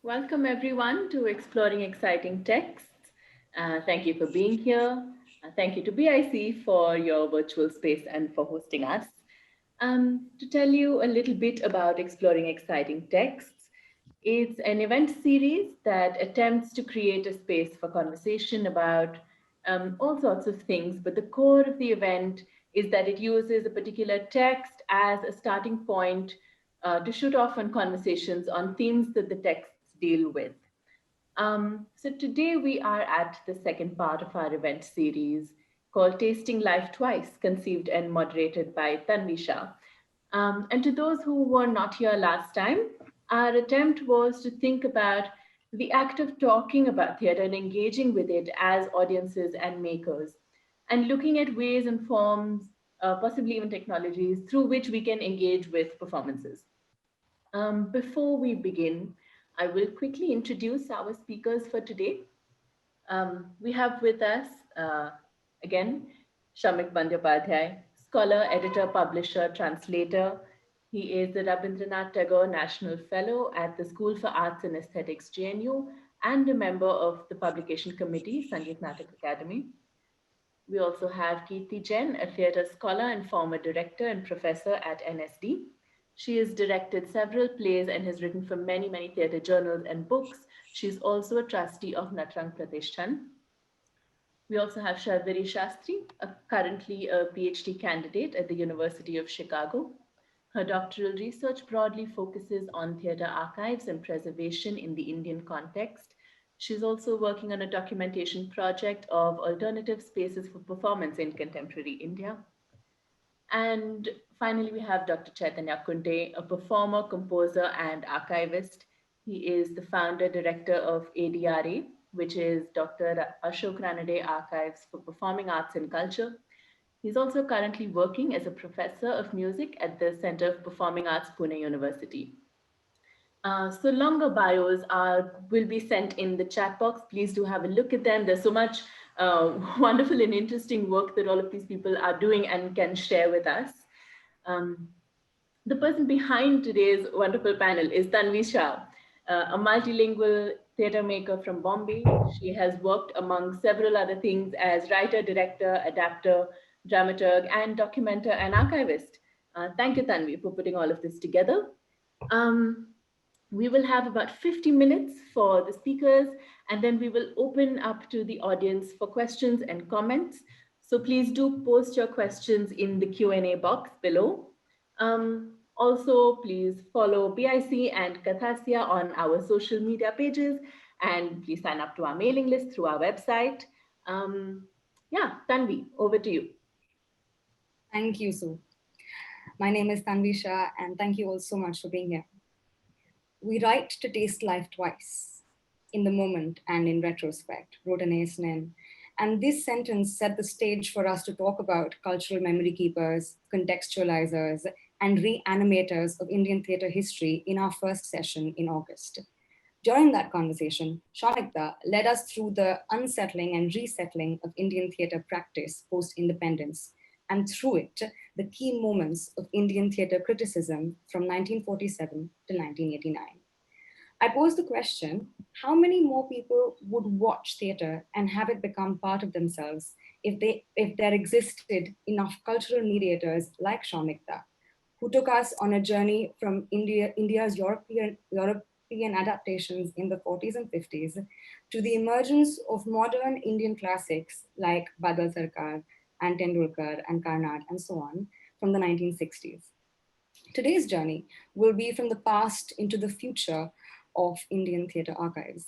Welcome everyone to Exploring Exciting Texts. Thank you for being here. Thank you to BIC for your virtual space and for hosting us. To tell you a little bit about Exploring Exciting Texts, it's an event series that attempts to create a space for conversation about all sorts of things, but the core of the event is that it uses a particular text as a starting point to shoot off on conversations on themes that the texts deal with. So today we are at the second part of our event series called Tasting Life Twice, conceived and moderated by Tanvi Shah. And to those who were not here last time, our attempt was to think about the act of talking about theatre and engaging with it as audiences and makers, and looking at ways and forms, possibly even technologies, through which we can engage with performances. Before we begin, I will quickly introduce our speakers for today. We have with us, again, Samik Bandyopadhyay, scholar, editor, publisher, translator. He is the Rabindranath Tagore National Fellow at the School for Arts and Aesthetics, JNU, and a member of the publication committee, Sangeet Natak Academy. We also have Kirti Jain, a theatre scholar and former director and professor at NSD. She has directed several plays and has written for many, many theatre journals and books. She is also a trustee of Natrang Pratishthan. We also have Sharvari Shastry, currently a PhD candidate at the University of Chicago. Her doctoral research broadly focuses on theatre archives and preservation in the Indian context. She's also working on a documentation project of alternative spaces for performance in contemporary India. And finally, we have Dr. Chaitanya Kunte, a performer, composer, and archivist. He is the founder director of ADRA, which is Dr. Ashok Ranade Archives for Performing Arts and Culture. He's also currently working as a professor of music at the Center of Performing Arts, Pune University. So longer bios will be sent in the chat box. Please do have a look at them. There's so much wonderful and interesting work that all of these people are doing and can share with us. Um, the person behind today's wonderful panel is Tanvi Shah, a multilingual theatre maker from Bombay. She has worked among several other things as writer, director, adapter, dramaturg, and documenter and archivist. Thank you, Tanvi, for putting all of this together. Um, we will have about 50 minutes for the speakers, and then we will open up to the audience for questions and comments. So please do post your questions in the Q&A box below. Also, please follow BIC and Kathasya on our social media pages, and please sign up to our mailing list through our website. Yeah, Tanvi, over to you. Thank you, Sue. My name is Tanvi Shah, and thank you all so much for being here. We write to taste life twice, in the moment and in retrospect, wrote an Nin. And this sentence set the stage for us to talk about cultural memory keepers, contextualizers, and reanimators of Indian theatre history in our first session in August. During that conversation, Shomikta led us through the unsettling and resettling of Indian theatre practice post-independence, and through it, the key moments of Indian theatre criticism from 1947 to 1989. I posed the question, how many more people would watch theatre and have it become part of themselves if there existed enough cultural mediators like Shomikta, who took us on a journey from India's European adaptations in the 40s and 50s to the emergence of modern Indian classics like Badal Sarkar and Tendulkar and Karnad and so on from the 1960s. Today's journey will be from the past into the future of Indian theatre archives.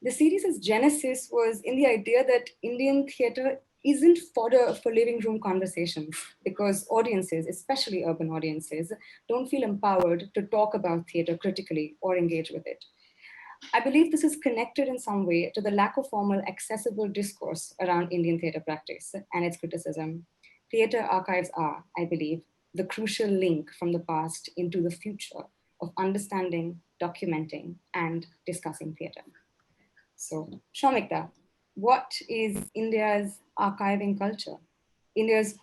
The series' genesis was in the idea that Indian theatre isn't fodder for living room conversations because audiences, especially urban audiences, don't feel empowered to talk about theatre critically or engage with it. I believe this is connected in some way to the lack of formal accessible discourse around Indian theatre practice and its criticism. Theatre archives are, I believe, the crucial link from the past into the future of understanding, documenting, and discussing theatre. So, Shomikta, what is India's archiving culture? India's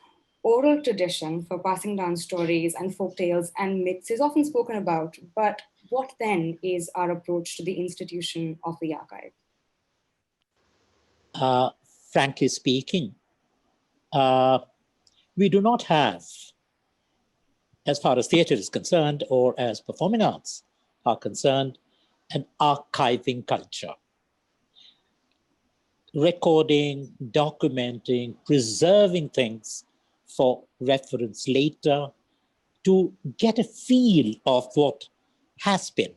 oral tradition for passing down stories and folk tales and myths is often spoken about, but what then is our approach to the institution of the archive? Frankly speaking, we do not have, as far as theatre is concerned or as performing arts are concerned, an archiving culture. Recording, documenting, preserving things for reference later to get a feel of what has been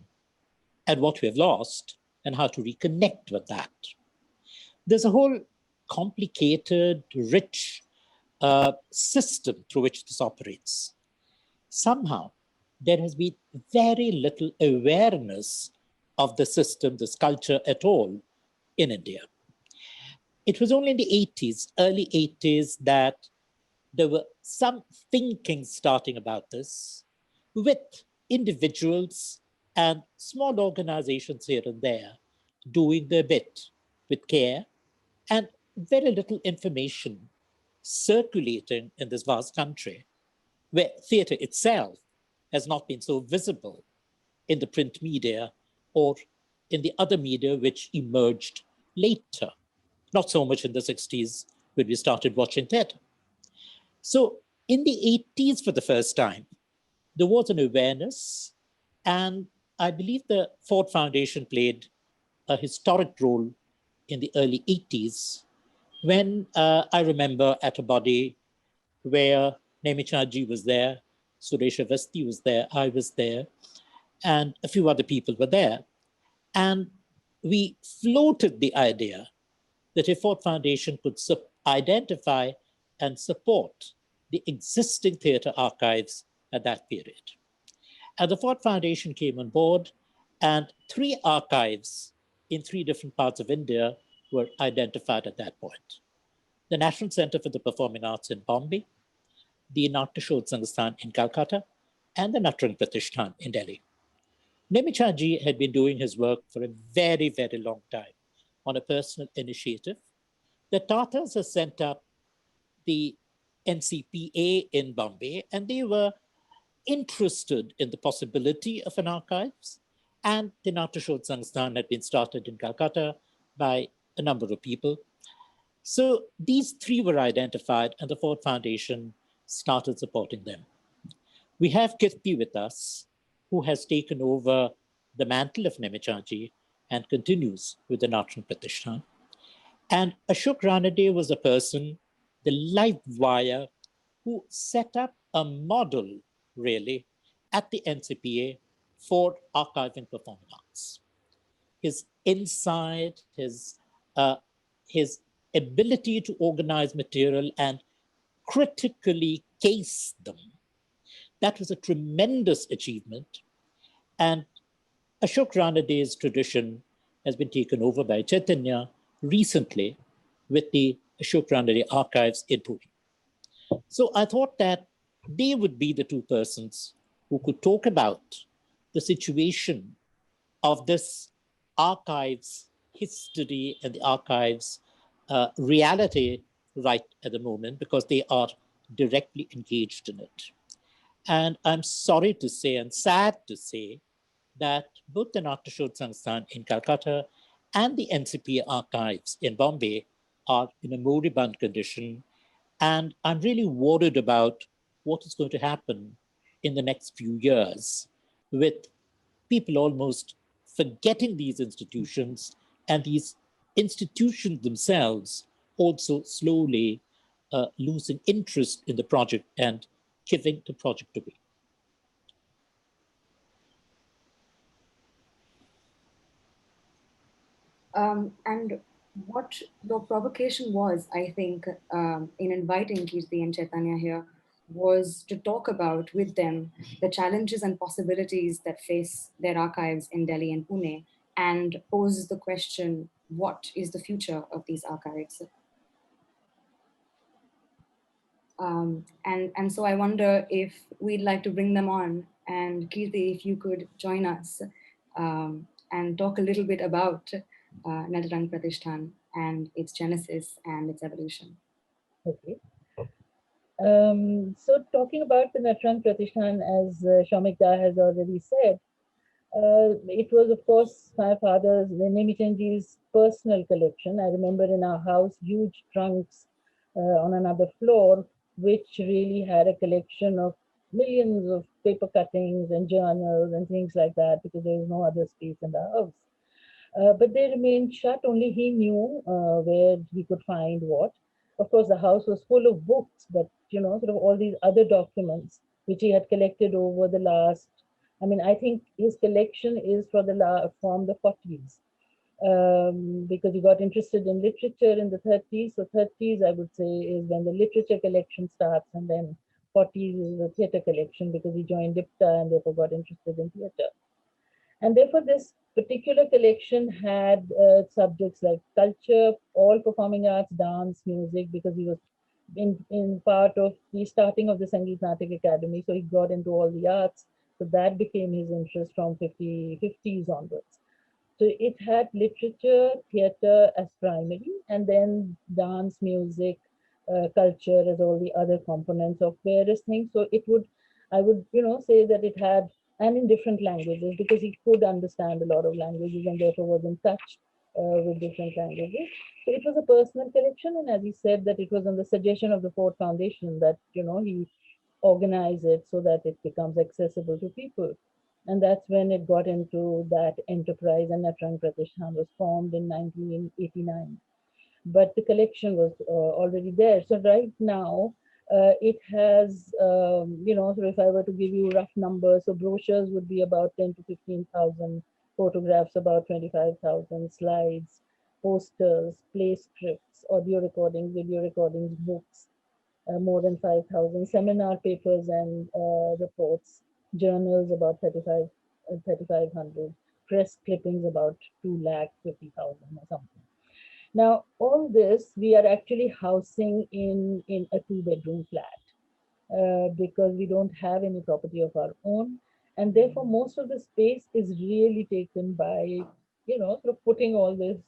and what we have lost and how to reconnect with that. There's a whole complicated, rich system through which this operates. Somehow, there has been very little awareness of the system, this culture at all in India. It was only in the 80s, early 80s, that there were some thinking starting about this with individuals and small organizations here and there doing their bit with care and very little information circulating in this vast country where theatre itself has not been so visible in the print media or in the other media which emerged later, not so much in the 60s when we started watching theatre. So in the 80s, for the first time, there was an awareness, and I believe the Ford Foundation played a historic role in the early 80s when I remember at a body where Nemichaji was there, Suresh Avasti was there, I was there, and a few other people were there. And we floated the idea that a Ford Foundation could identify and support the existing theatre archives at that period. And the Ford Foundation came on board, and 3 archives in 3 different parts of India were identified at that point. The National Center for the Performing Arts in Bombay, the Natya Sangsthan in Calcutta, and the Natrang Pratishthan in Delhi. Nemichaji had been doing his work for a very, very long time on a personal initiative. The Tatars had sent up the NCPA in Bombay, and they were interested in the possibility of an archives. And the Natya Sangsthan had been started in Calcutta by a number of people. So these 3 were identified, and the Ford Foundation started supporting them. We have Kirti with us, who has taken over the mantle of Nemichaji and continues with the Natrang Pratishthan. And Ashok Ranade was a person, the live wire, who set up a model, really, at the NCPA for archiving performing arts. His insight, his ability to organize material and critically case them, that was a tremendous achievement. And Ashok Ranade's tradition has been taken over by Chaitanya recently with the Ashok Ranade archives in Pune. So I thought that they would be the 2 persons who could talk about the situation of this archives history and the archives reality right at the moment, because they are directly engaged in it. And I'm sorry to say and sad to say that both the Natya Sangsthan in Calcutta and the NCPA archives in Bombay are in a moribund condition. And I'm really worried about what is going to happen in the next few years with people almost forgetting these institutions and these institutions themselves also slowly losing interest in the project and giving the project away. And what your provocation was, I think, in inviting Kirti and Chaitanya here, was to talk about with them the challenges and possibilities that face their archives in Delhi and Pune, and pose the question, what is the future of these archives? And so I wonder if we'd like to bring them on, and Kirti, if you could join us and talk a little bit about Natarang Pratishthan and its genesis and its evolution. Okay. So talking about the Natrang Pratishthan, as Shamik Da has already said, It was, of course, my father's, Nemichenji's personal collection. I remember in our house, huge trunks on another floor, which really had a collection of millions of paper cuttings and journals and things like that, because there was no other space in the house. But they remained shut. Only he knew where he could find what. Of course, the house was full of books, but sort of all these other documents which he had collected over the last. I mean, I think his collection is from the 40s, because he got interested in literature in the 30s. So 30s, I would say, is when the literature collection starts, and then 40s is the theatre collection, because he joined IPTA and therefore got interested in theatre. And therefore, this particular collection had subjects like culture, all performing arts, dance, music, because he was in part of the starting of the Sangeet Natak Academy. So he got into all the arts. So that became his interest from 50s onwards. So it had literature, theatre as primary, and then dance, music, culture as all the other components of various things. So it would, I would, say that it had, and in different languages, because he could understand a lot of languages and therefore was in touch with different languages. So it was a personal collection, and as he said, that it was on the suggestion of the Ford Foundation that he organize it so that it becomes accessible to people. And that's when it got into that enterprise, and Natrang Pratishthan was formed in 1989. But the collection was already there. So right now, it has, so if I were to give you rough numbers, so brochures would be about 10 to 15,000, photographs about 25,000, slides, posters, play scripts, audio recordings, video recordings, books, more than 5,000, seminar papers and reports, journals about 3,500, press clippings about 2,50,000 or something. Now, all this we are actually housing in a two-bedroom flat, because we don't have any property of our own. And therefore, most of the space is really taken by, sort of putting all this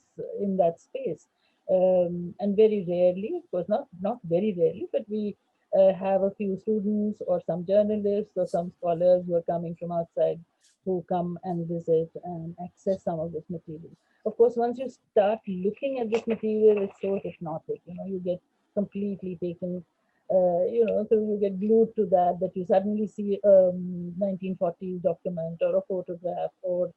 in that space. And very rarely, of course, not very rarely, but we have a few students or some journalists or some scholars who are coming from outside, who come and visit and access some of this material. Of course, once you start looking at this material, it's so hypnotic. You get completely taken, so you get glued to that you suddenly see a 1940s document or a photograph or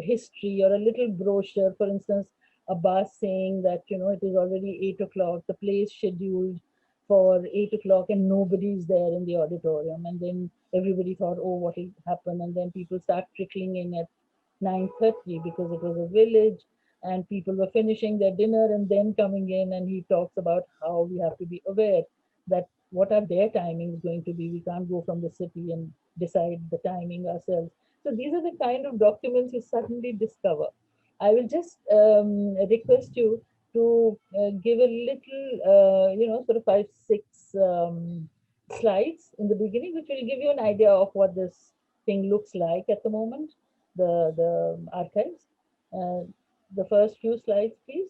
history or a little brochure, for instance, a bus saying that, it is already 8 o'clock, the play is scheduled for 8 o'clock and nobody's there in the auditorium. And then everybody thought, oh, what will happen? And then people start trickling in at 9:30 because it was a village and people were finishing their dinner and then coming in, and he talks about how we have to be aware that what are their timings going to be. We can't go from the city and decide the timing ourselves. So these are the kind of documents you suddenly discover. I will just request you to give a little, sort of 5, 6 slides in the beginning, which will give you an idea of what this thing looks like at the moment, the archives. Uh, the first few slides, please.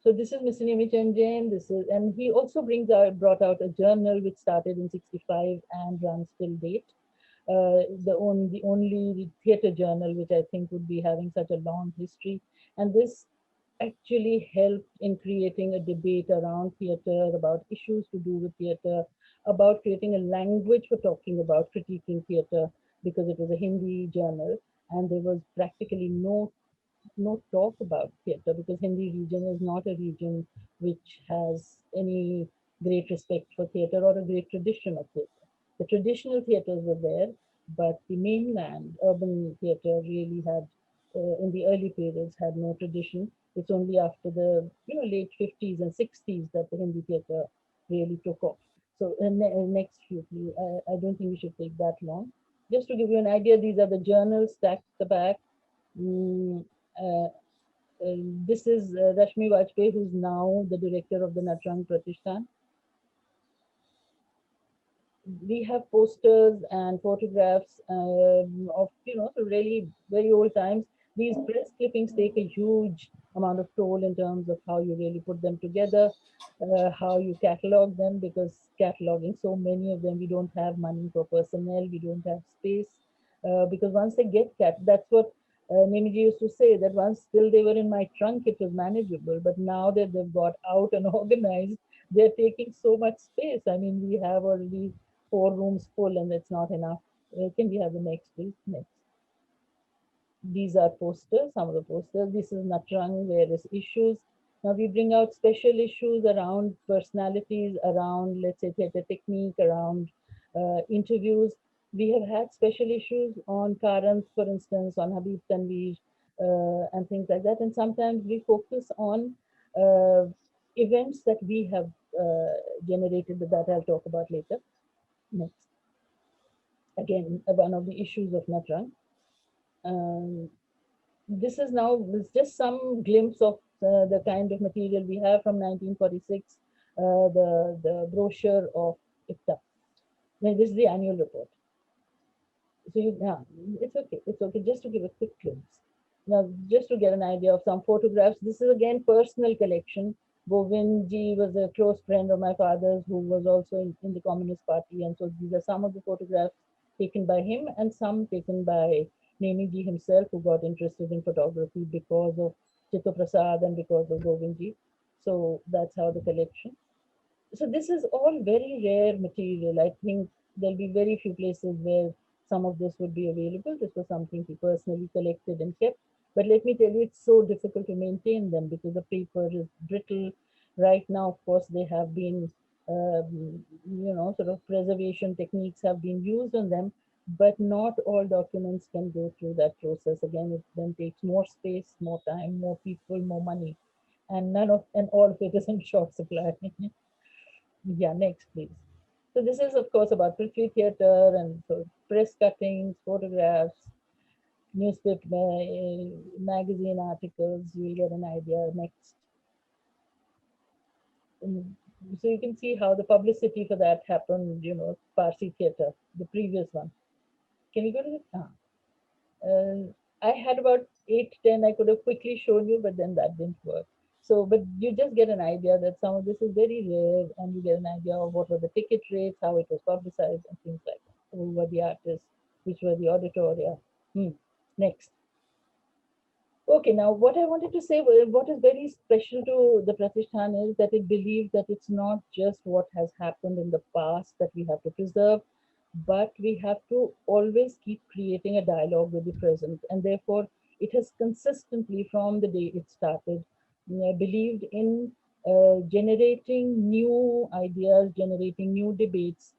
So this is Mr. Nimichan Jain. And he also brought out a journal which started in '65 and runs till date. The only theatre journal which I think would be having such a long history. And this actually helped in creating a debate around theatre, about issues to do with theatre, about creating a language for talking about critiquing theatre, because it was a Hindi journal and there was practically no talk about theatre, because Hindi region is not a region which has any great respect for theatre or a great tradition of theatre. The traditional theatres were there, but the mainland urban theatre really had, in the early periods, had no tradition. It's only after the late 50s and 60s that the Hindi theatre really took off. So next few, please. I don't think we should take that long. Just to give you an idea, these are the journals stacked at the back. Mm, uh, this is Rashmi Vajpayee, who's now the director of the Natrang Pratishthan. We have posters and photographs of really very old times. These press clippings take a huge amount of toll in terms of how you really put them together, how you catalog them, because cataloging so many of them, we don't have money for personnel, we don't have space. because once they get cat, that's what Nemiji used to say, that once till they were in my trunk, it was manageable. But now that they've got out and organized, they're taking so much space. I mean, we have already 4 rooms full, and it's not enough. Can we have the next, please? Next. These are posters, some of the posters. This is Natrang, various issues. Now we bring out special issues around personalities, around, let's say, theatre technique, around interviews. We have had special issues on Karan, for instance, on Habib Tanvir, and things like that. And sometimes we focus on uh, events that we have generated, that I'll talk about later. Next. Again, one of the issues of Natrang. Um, this is now it's just some glimpse of the kind of material we have from 1946, the brochure of IFTA. Now, this is the annual report. So yeah, it's okay, just to give a quick glimpse. Now, just to get an idea of some photographs, this is again personal collection. Govind ji was a close friend of my father's who was also in the Communist Party, and so these are some of the photographs taken by him and some taken by Nemi ji himself, who got interested in photography because of Chitto Prasad and because of Govind ji. So that's how the collection. So this is all very rare material. I think there'll be very few places where some of this would be available. This was something he personally collected and kept. But let me tell you, it's so difficult to maintain them because the paper is brittle. Right now, of course, they have been, sort of preservation techniques have been used on them, but not all documents can go through that process. Again, it then takes more space, more time, more people, more money, and all of it is in short supply. Yeah, next, please. So this is, of course, about Prithvi Theatre and so press cuttings, photographs, newspaper, magazine articles. You'll get an idea. Next. Mm, so you can see how the publicity for that happened, Parsi Theatre, the previous one. Can we go to the... I had about 8, 10 I could have quickly shown you, but then that didn't work. So, but you just get an idea that some of this is very rare, and you get an idea of what were the ticket rates, how it was publicized, and things like that. Who were the artists, which were the auditoria. Next. Okay, now what I wanted to say, what is very special to the Pratishthan is that it believes that it's not just what has happened in the past that we have to preserve, but we have to always keep creating a dialogue with the present. And therefore, it has consistently, from the day it started, believed in generating new ideas, generating new debates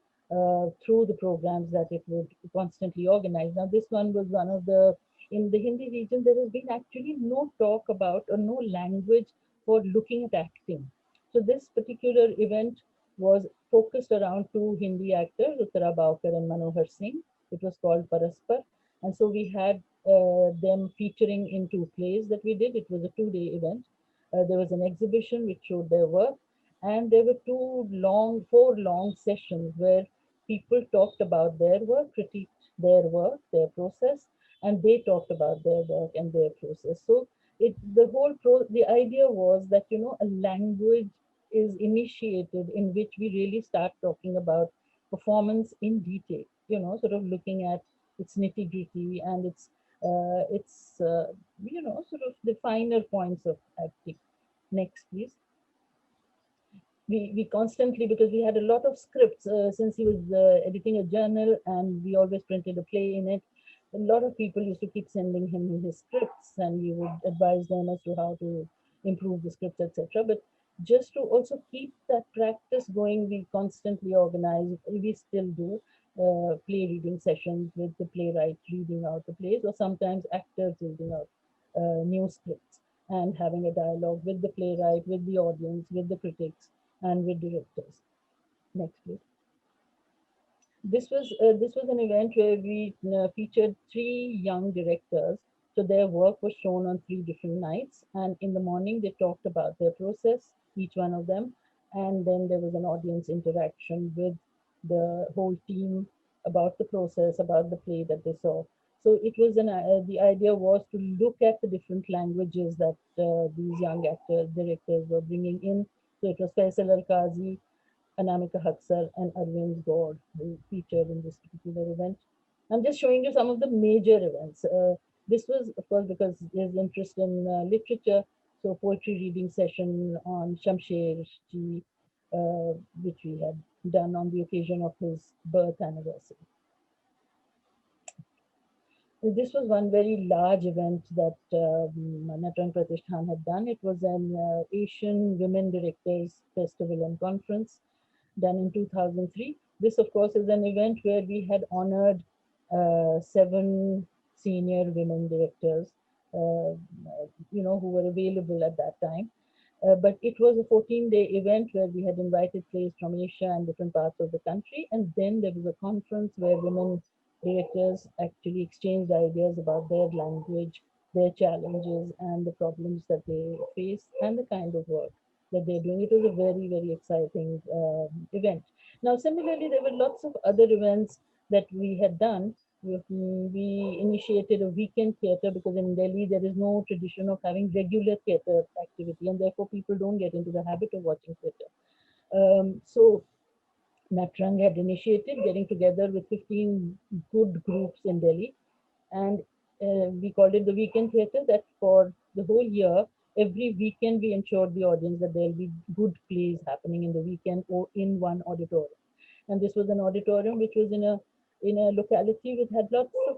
through the programs that it would constantly organize. Now, this one was one of the, in the Hindi region, there has been actually no talk about or no language for looking at acting. So this particular event was focused around 2 Hindi actors, Uttara Bawkar and Manohar Singh. It was called Paraspar. And so we had them featuring in 2 plays that we did. It was a 2-day event. There was an exhibition which showed their work. And there were 4 long sessions where people talked about their work, critiqued their work, their process, and they talked about their work and their process. So the idea was that, a language is initiated in which we really start talking about performance in detail, sort of looking at its nitty gritty and sort of the finer points of acting. Next, please. We constantly, because we had a lot of scripts since he was editing a journal and we always printed a play in it. A lot of people used to keep sending him his scripts and we would advise them as to how to improve the scripts, etc. But just to also keep that practice going, we constantly organize, we still do play reading sessions with the playwright reading out the plays, or sometimes actors reading out new scripts and having a dialogue with the playwright, with the audience, with the critics, and with directors. Next, please. This was an event where we featured 3 young directors. So their work was shown on 3 different nights, and in the morning they talked about their process, each one of them, and then there was an audience interaction with the whole team about the process, about the play that they saw. So it was the idea was to look at the different languages that these young actors, directors were bringing in. So it was Faisal Al-Qazi, Anamika Haksar, and Arvind Gaur who featured in this particular event. I'm just showing you some of the major events. This was, of course, because there's interest in literature. So poetry reading session on Shamsher ji, which we had done on the occasion of his birth anniversary. So this was one very large event that Natrang Pratishthan had done. It was an Asian Women Directors Festival and Conference done in 2003. This, of course, is an event where we had honored 7 senior women directors, who were available at that time. But it was a 14-day event where we had invited players from Asia and different parts of the country. And then there was a conference where women directors actually exchanged ideas about their language, their challenges, and the problems that they face, and the kind of work that they're doing. It was a very, very exciting event. Now, similarly, there were lots of other events that we had done. We initiated a weekend theatre because in Delhi there is no tradition of having regular theatre activity, and therefore people don't get into the habit of watching theatre. So Natrang had initiated getting together with 15 good groups in Delhi, and we called it the weekend theatre. That for the whole year, every weekend we ensured the audience that there'll be good plays happening in the weekend or in one auditorium. And this was an auditorium which was in a locality which had lots of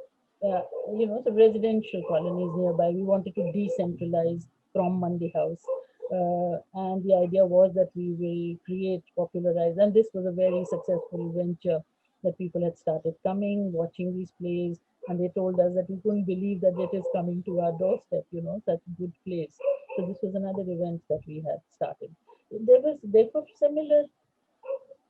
some residential colonies nearby. We wanted to decentralize from Mandi House. And the idea was that we will create, popularize, and this was a very successful venture that people had started coming, watching these plays, and they told us that we couldn't believe that it is coming to our doorstep, such a good place. So this was another event that we had started. There was therefore similar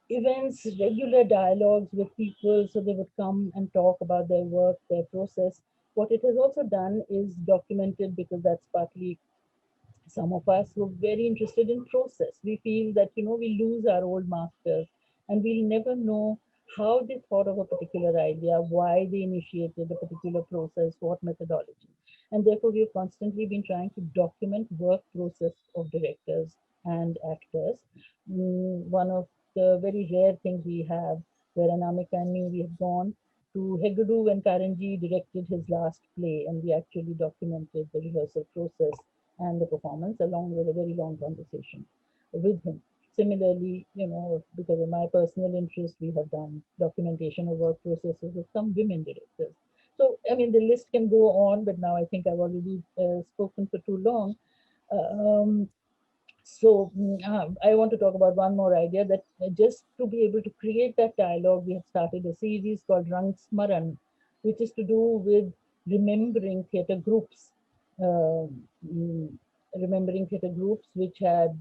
events, regular dialogues with people, so they would come and talk about their work, their process. What it has also done is documented, because that's partly some of us were very interested in process. We feel that, we lose our old masters and we'll never know how they thought of a particular idea, why they initiated a particular process, what methodology. And therefore, we've constantly been trying to document work process of directors and actors. One of the very rare things we have, where Anamika and me, we have gone to Hegadu when Karanji directed his last play, and we actually documented the rehearsal process and the performance along with a very long conversation with him. Similarly, because of my personal interest, we have done documentation of work processes of some women directors. So, I mean, the list can go on, but now I think I've already spoken for too long. Um, I want to talk about one more idea, that just to be able to create that dialogue, we have started a series called Rang Smaran, which is to do with remembering theatre groups, uh, mm, remembering theatre groups which had,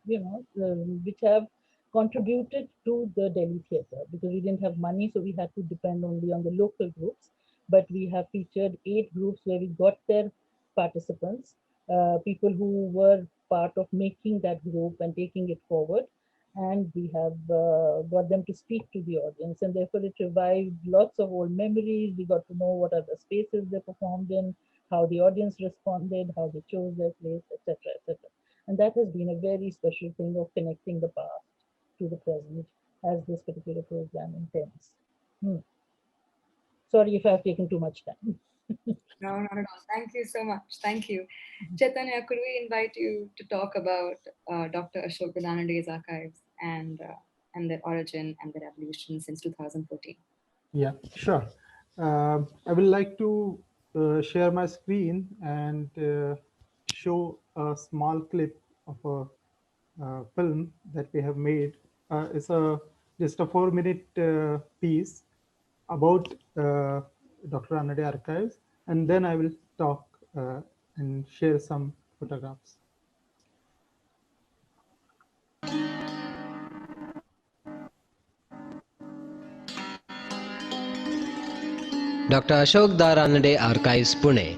which have contributed to the Delhi theatre, because we didn't have money, so we had to depend only on the local groups. But we have featured 8 groups where we got their participants, people who were part of making that group and taking it forward. And we have got them to speak to the audience, and therefore it revived lots of old memories. We got to know what are the spaces they performed in, how the audience responded, how they chose their place, etc., etc. And that has been a very special thing of connecting the past to the present, as this particular program intends. Sorry if I've taken too much time. No, not at all. Thank you so much. Thank you. Chaitanya, could we invite you to talk about Dr. Ashok Gadanaday's archives and their origin and their evolution since 2014? Yeah, sure. I would like to share my screen and show a small clip of a film that we have made. It's just a 4-minute piece about Dr. Anade archives, and then I will talk and share some photographs. Dr. Ashok Ranade Archives, Pune.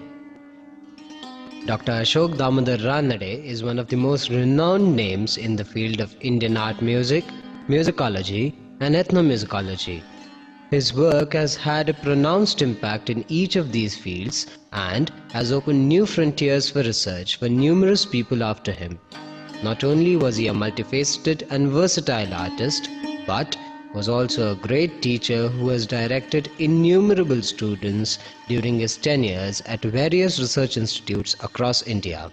Dr. Ashok Damodar Ranade is one of the most renowned names in the field of Indian art music, musicology, and ethnomusicology. His work has had a pronounced impact in each of these fields and has opened new frontiers for research for numerous people after him. Not only was he a multifaceted and versatile artist, but was also a great teacher who has directed innumerable students during his tenures at various research institutes across India.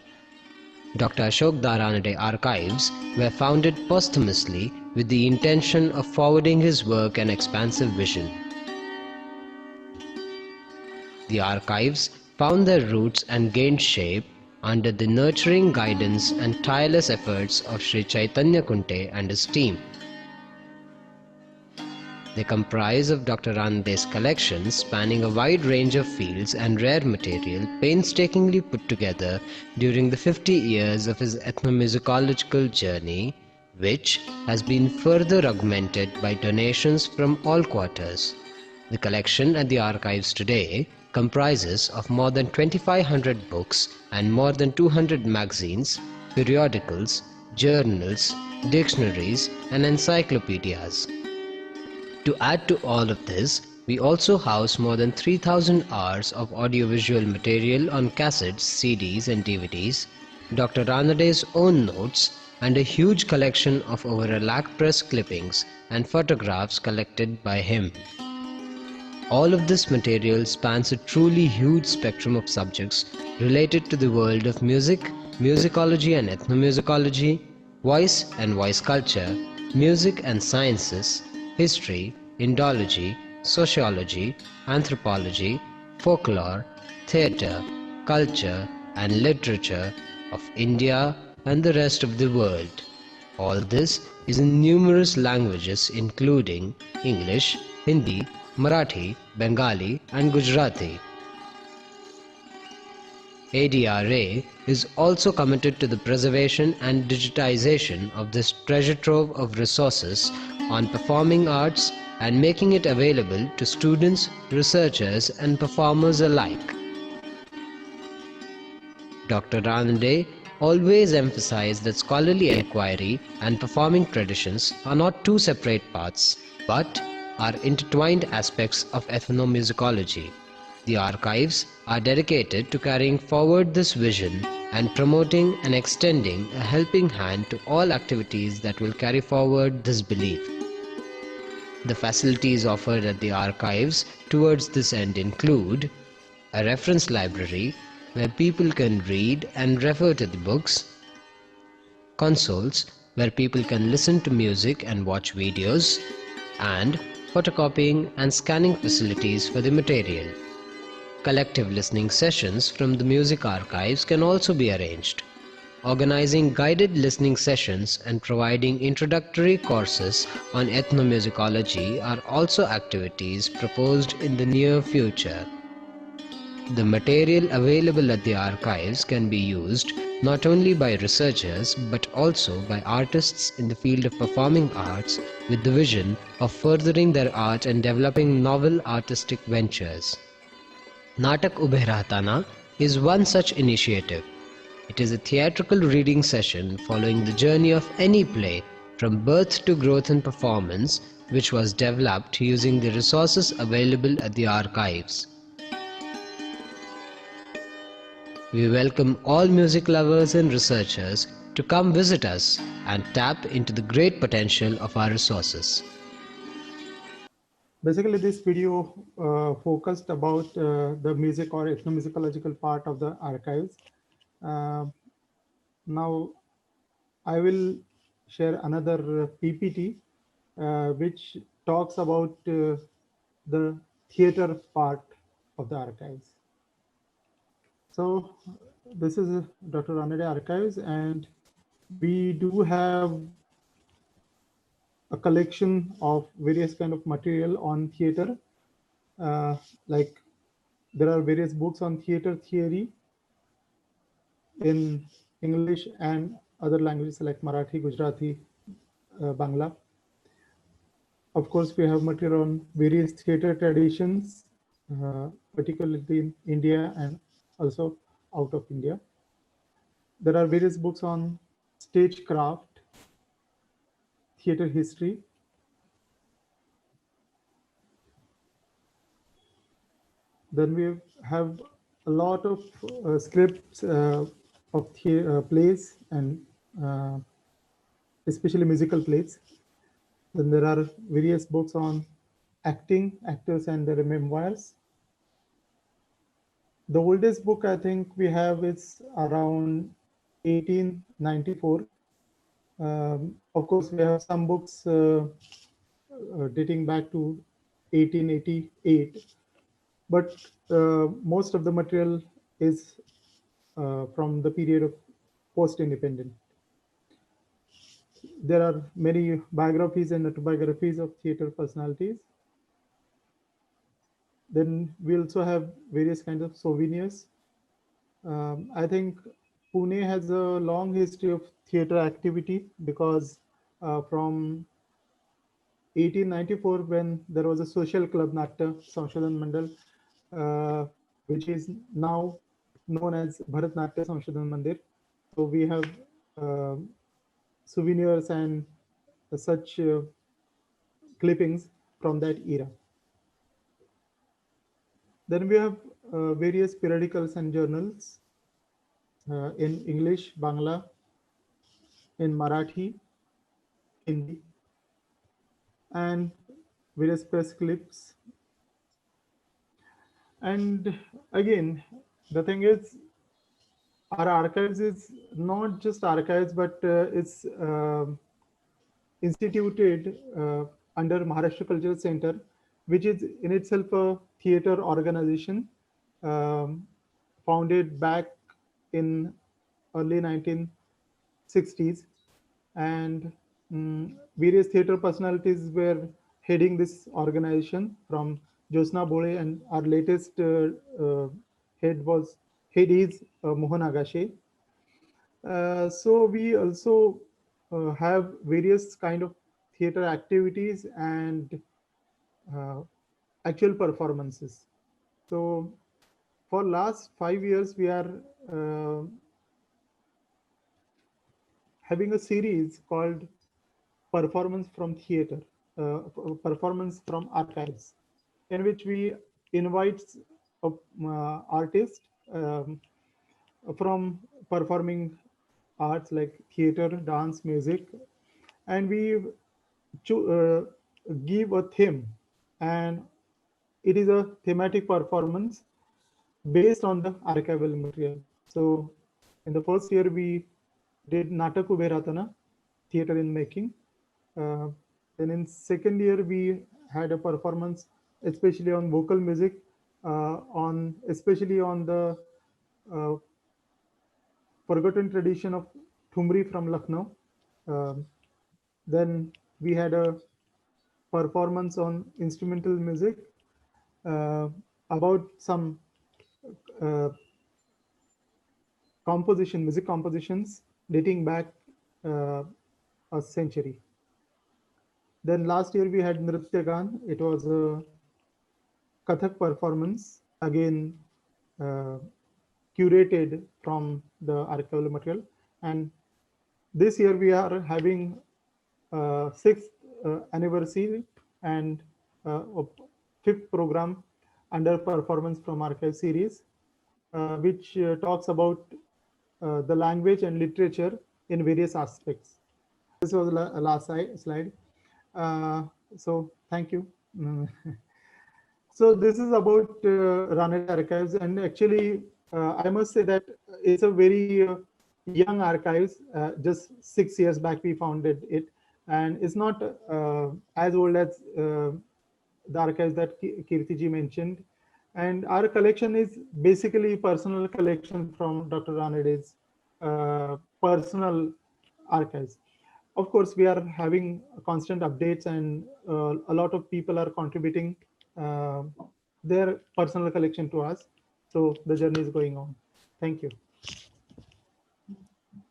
Dr. Ashok Daranade Archives were founded posthumously with the intention of forwarding his work and expansive vision. The archives found their roots and gained shape under the nurturing guidance and tireless efforts of Sri Chaitanya Kunte and his team. They comprise of Dr. Ranade's collections spanning a wide range of fields and rare material painstakingly put together during the 50 years of his ethnomusicological journey, which has been further augmented by donations from all quarters. The collection at the archives today comprises of more than 2,500 books and more than 200 magazines, periodicals, journals, dictionaries, and encyclopedias. To add to all of this, we also house more than 3,000 hours of audiovisual material on cassettes, CDs, and DVDs, Dr. Ranade's own notes, and a huge collection of over 1 lakh press clippings and photographs collected by him. All of this material spans a truly huge spectrum of subjects related to the world of music, musicology and ethnomusicology, voice and voice culture, music and sciences, history, Indology, sociology, anthropology, folklore, theatre, culture and literature of India and the rest of the world. All this is in numerous languages including English, Hindi, Marathi, Bengali and Gujarati. ADRA is also committed to the preservation and digitization of this treasure trove of resources on performing arts and making it available to students, researchers and performers alike. Dr. Ranade always emphasized that scholarly inquiry and performing traditions are not two separate paths, but are intertwined aspects of ethnomusicology. The archives are dedicated to carrying forward this vision and promoting and extending a helping hand to all activities that will carry forward this belief. The facilities offered at the archives towards this end include a reference library where people can read and refer to the books, consoles where people can listen to music and watch videos, and photocopying and scanning facilities for the material. Collective listening sessions from the music archives can also be arranged. Organizing guided listening sessions and providing introductory courses on ethnomusicology are also activities proposed in the near future. The material available at the archives can be used not only by researchers but also by artists in the field of performing arts with the vision of furthering their art and developing novel artistic ventures. Natak Ubhe Rahtana is one such initiative. It is a theatrical reading session following the journey of any play from birth to growth and performance, which was developed using the resources available at the archives. We welcome all music lovers and researchers to come visit us and tap into the great potential of our resources. Basically, this video focused about the music or ethnomusicological part of the archives. Now, I will share another PPT which talks about the theater part of the archives. So this is Dr. Ranade Archives, and we do have a collection of various kind of material on theater. Like there are various books on theater theory in English and other languages like Marathi, Gujarati, Bangla. Of course, we have material on various theater traditions, particularly in India and also out of India. There are various books on stagecraft, theater history. Then we have a lot of scripts of plays and especially musical plays. Then there are various books on acting, actors and their memoirs. The oldest book I think we have is around 1894. Of course, we have some books dating back to 1888, but most of the material is from the period of post-independent. There are many biographies and autobiographies of theater personalities. Then we also have various kinds of souvenirs. I think Pune has a long history of theater activity because from 1894, when there was a social club, Natya Samshodhan Mandal, which is now known as Bharat Natya Samshodhan Mandir. So we have uh, souvenirs and such clippings from that era. Then we have various periodicals and journals in English, Bangla, in Marathi, Hindi, and various press clips. And again, the thing is, our archives is not just archives, but it's instituted under Maharashtra Cultural Center, which is in itself a theater organization um, founded back in early 1960s, and various theater personalities were heading this organization from Josna Bole, and our latest head is Mohan Agashe. So we also have various kind of theater activities and uh, actual performances. So for last 5 years, we are uh, having a series called Performance from Theater, Performance from Archives, in which we invite artists from performing arts like theater, dance, music, and we give a theme, and it is a thematic performance based on the archival material. So in the first year, we did Natak Ube Ratana, theater in making. Then in second year, we had a performance, especially on vocal music, on especially on the uh, forgotten tradition of Thumri from Lucknow. Um, then we had a performance on instrumental music uh, about some uh, music compositions dating back uh, a century. Then last year we had Nritya Gan. It was a Kathak performance, again uh, curated from the archival material. And this year we are having sixth anniversary and fifth program under performance from archive series, which talks about the language and literature in various aspects. This was the last slide. Uh, so thank you. So this is about Ranade Archives, and actually, I must say that it's a very young archives. Just 6 years back, we founded it, and it's not as old as the archives that Kirti ji mentioned. And our collection is basically personal collection from Dr. Ranede's personal archives. Of course, we are having constant updates, and a lot of people are contributing uh, their personal collection to us. So the journey is going on. Thank you.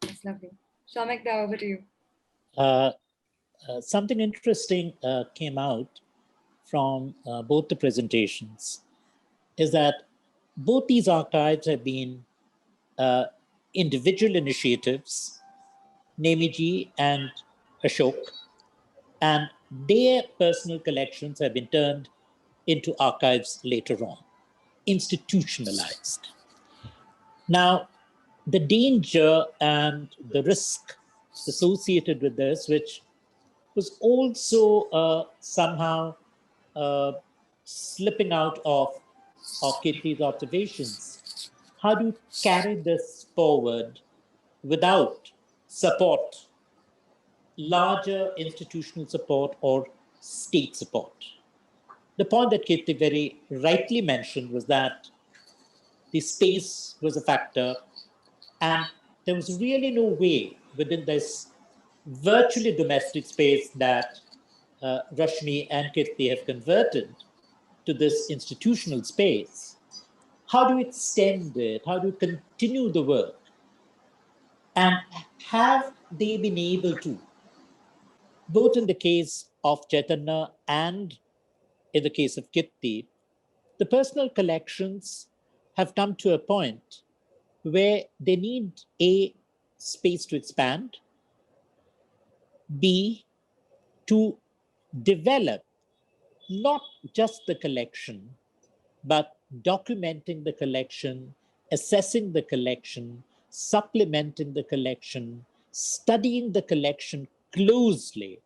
That's lovely. Samik, now over to you. Something interesting came out from both the presentations is that both these archives have been individual initiatives, Nemiji and Ashok, and their personal collections have been turned into archives later on, institutionalized. Now, the danger and the risk associated with this, which was also somehow slipping out of Kirti's observations. How do you carry this forward without support, larger institutional support or state support? The point that Kirti very rightly mentioned was that the space was a factor, and there was really no way within this virtually domestic space that Rashmi and Kirti have converted to this institutional space. How do you extend it? How do you continue the work? And have they been able to, both in the case of Chaitanya and in the case of Kirti, the personal collections have come to a point where they need A, space to expand, B, to develop not just the collection, but documenting the collection, assessing the collection, supplementing the collection, studying the collection closely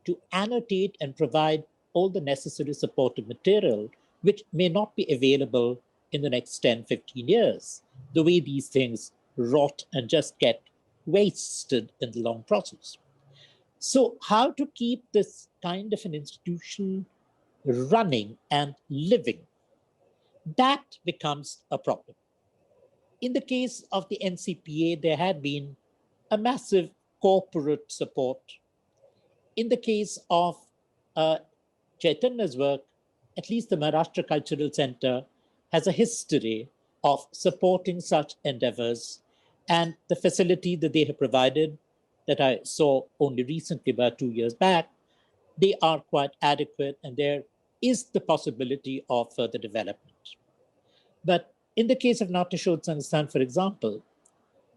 to annotate and provide all the necessary supportive material, which may not be available in the next 10, 15 years, the way these things rot and just get wasted in the long process. So, how to keep this kind of an institution running and living? That becomes a problem. In the case of the NCPA, there had been a massive corporate support. In the case of uh, Chaitanya's work, at least the Maharashtra Cultural Center has a history of supporting such endeavors, and the facility that they have provided, that I saw only recently, about 2 years back, they are quite adequate, and there is the possibility of further development. But in the case of Natyashotsang, for example,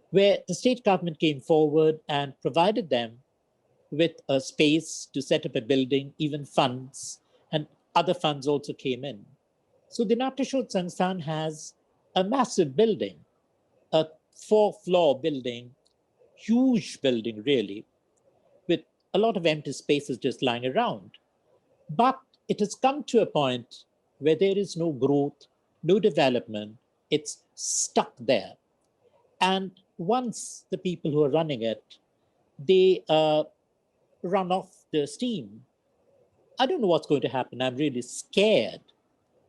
where the state government came forward and provided them with a space to set up a building, even funds, and other funds also came in. So the Natyashotsang has a massive building, a 4-floor building, huge building really, with a lot of empty spaces just lying around. But it has come to a point where there is no growth, no development. It's stuck there. And once the people who are running it, they run off the steam, I don't know what's going to happen. I'm really scared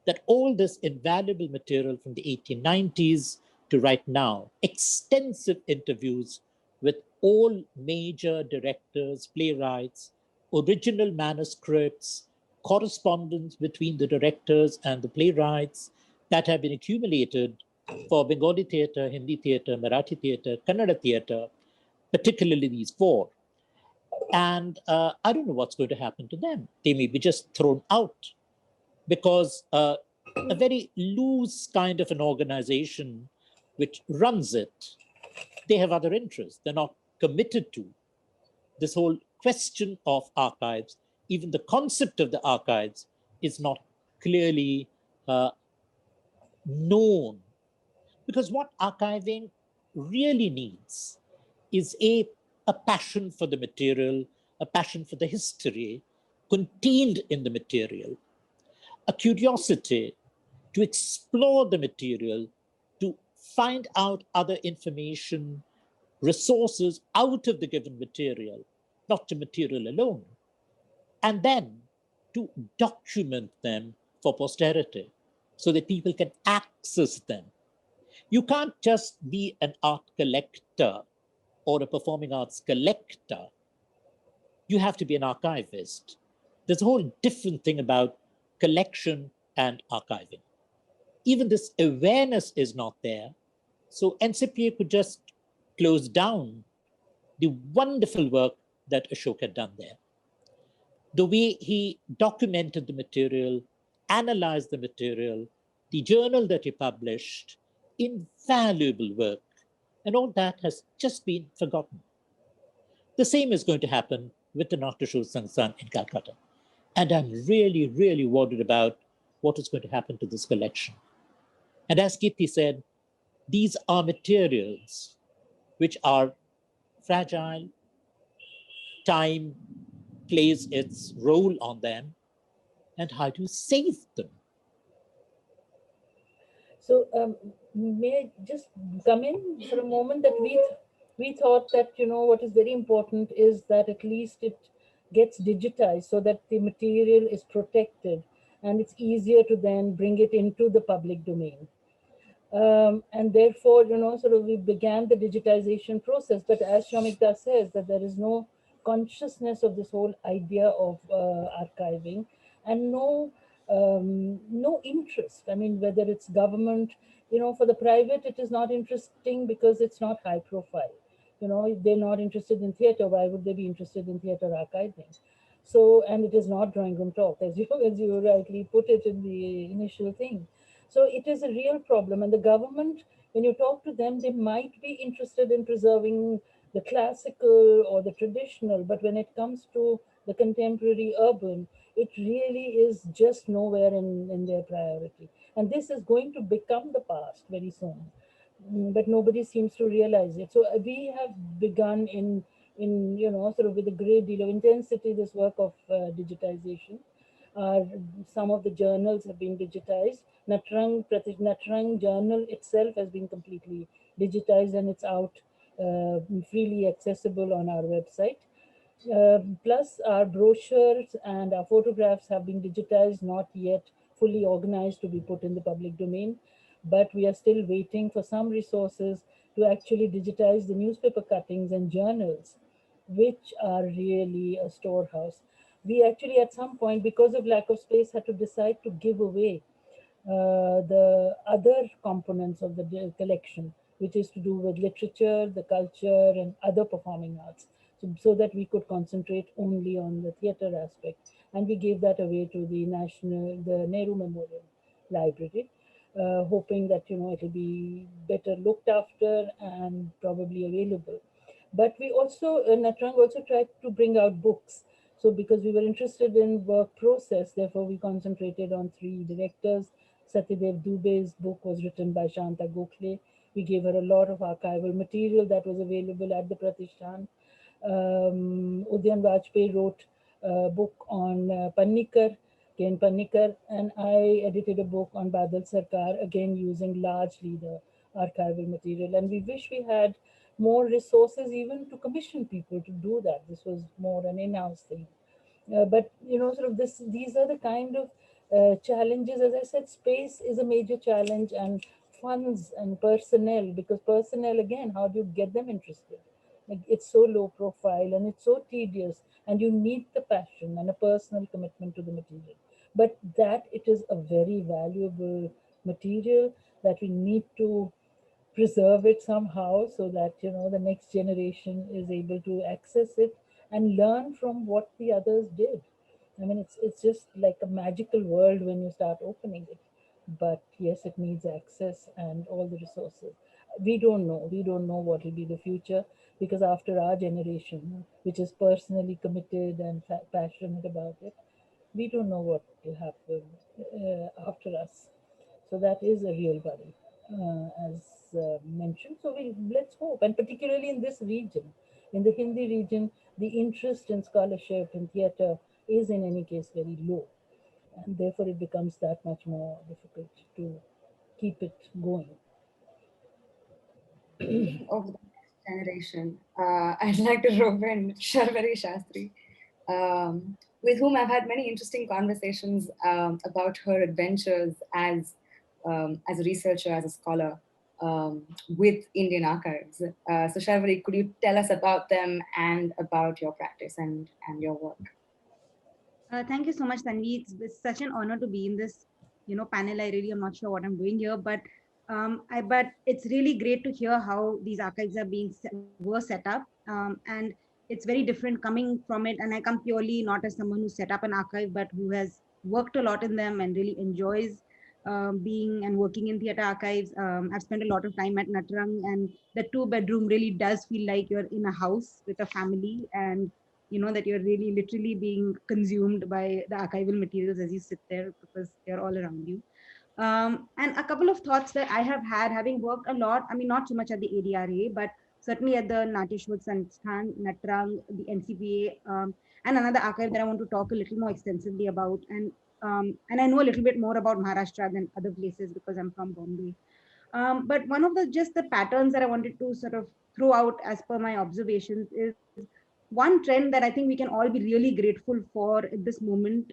that all this invaluable material from the 1890s to right now, extensive interviews with all major directors, playwrights, original manuscripts, correspondence between the directors and the playwrights that have been accumulated for Bengali theatre, Hindi theatre, Marathi theatre, Kannada theatre, particularly these four. And I don't know what's going to happen to them. They may be just thrown out because a very loose kind of an organization which runs it, they have other interests. They're not committed to this whole question of archives. Even the concept of the archives is not clearly known. Because what archiving really needs is a passion for the material, a passion for the history contained in the material, a curiosity to explore the material, to find out other information, resources out of the given material, not the material alone, and then to document them for posterity so that people can access them. You can't just be an art collector or a performing arts collector. You have to be an archivist. There's a whole different thing about collection and archiving. Even this awareness is not there. So NCPA could just close down the wonderful work that Ashok had done there. The way he documented the material, analyzed the material, the journal that he published, invaluable work, and all that has just been forgotten. The same is going to happen with the Natyashotsang in Calcutta. And I'm really, really worried about what is going to happen to this collection. And as Kirti said, these are materials which are fragile, time plays its role on them, and how do you save them? So may I just come in for a moment that we thought that what is very important is that at least it gets digitized so that the material is protected and it's easier to then bring it into the public domain. And therefore, sort of we began the digitization process. But as Shamikta says, that there is no consciousness of this whole idea of archiving, and no interest. I mean, whether it's government, for the private, it is not interesting because it's not high profile. If they're not interested in theater, why would they be interested in theater archiving? So, and it is not drawing room talk, as you as you rightly put it in the initial thing. So it is a real problem. And the government, when you talk to them, they might be interested in preserving the classical or the traditional, but when it comes to the contemporary urban, it really is just nowhere in their priority. And this is going to become the past very soon. But nobody seems to realize it. So we have begun in sort of with a great deal of intensity this work of digitization. uh, some of the journals have been digitized. Natrang journal itself has been completely digitized, and it's out freely accessible on our website. Plus, our brochures and our photographs have been digitized, not yet fully organized to be put in the public domain. But we are still waiting for some resources to actually digitize the newspaper cuttings and journals, which are really a storehouse. We actually, at some point, because of lack of space, had to decide to give away the other components of the collection, which is to do with literature, the culture, and other performing arts, so that we could concentrate only on the theatre aspect. And we gave that away to the Nehru Memorial Library, hoping that it'll be better looked after and probably available. But we also, Natrang also tried to bring out books. So because we were interested in work process, therefore we concentrated on three directors. Satyadev Dubey's book was written by Shanta Gokhale. We gave her a lot of archival material that was available at the Pratishthan. Udyan Vajpayee wrote a book on Pannikar, Ken Pannikar, and I edited a book on Badal Sarkar, again using largely the archival material. And we wish we had more resources even to commission people to do that. This was more an in-house thing. But sort of these are the kind of challenges. As I said, space is a major challenge, and funds and personnel, because personnel, again, how do you get them interested? Like, it's so low profile and it's so tedious, and you need the passion and a personal commitment to the material. But that it is a very valuable material that we need to preserve it somehow, so that the next generation is able to access it and learn from what the others did. I mean, it's just like a magical world when you start opening it. But yes, it needs access and all the resources. We don't know what will be the future, because after our generation, which is personally committed and passionate about it, we don't know what will happen after us. So that is a real worry, as mentioned. So let's hope, and particularly in this region, in the Hindi region, the interest in scholarship in theatre is in any case very low, and therefore it becomes that much more difficult to keep it going. Speaking of the next generation, I'd like to rope in Sharvari Shastri, with whom I've had many interesting conversations about her adventures as a researcher, as a scholar, with Indian archives. So, Sharvari, could you tell us about them and about your practice and your work? Thank you so much, Tanvi. It's such an honor to be in this, panel. I really am not sure what I'm doing here, but but it's really great to hear how these archives are were set up, and it's very different coming from it. And I come purely not as someone who set up an archive, but who has worked a lot in them and really enjoys being and working in theatre archives. I've spent a lot of time at Natrang, and the two-bedroom really does feel like you're in a house with a family, and that you're really literally being consumed by the archival materials as you sit there, because they're all around you. And a couple of thoughts that I have had, having worked a lot, I mean, not so much at the ADRA, but certainly at the Natyashwar Sansthan, Natrang, the NCPA. and another archive that I want to talk a little more extensively about. And I know a little bit more about Maharashtra than other places because I'm from Bombay. But one of the just the patterns that I wanted to sort of throw out as per my observations is one trend that I think we can all be really grateful for at this moment,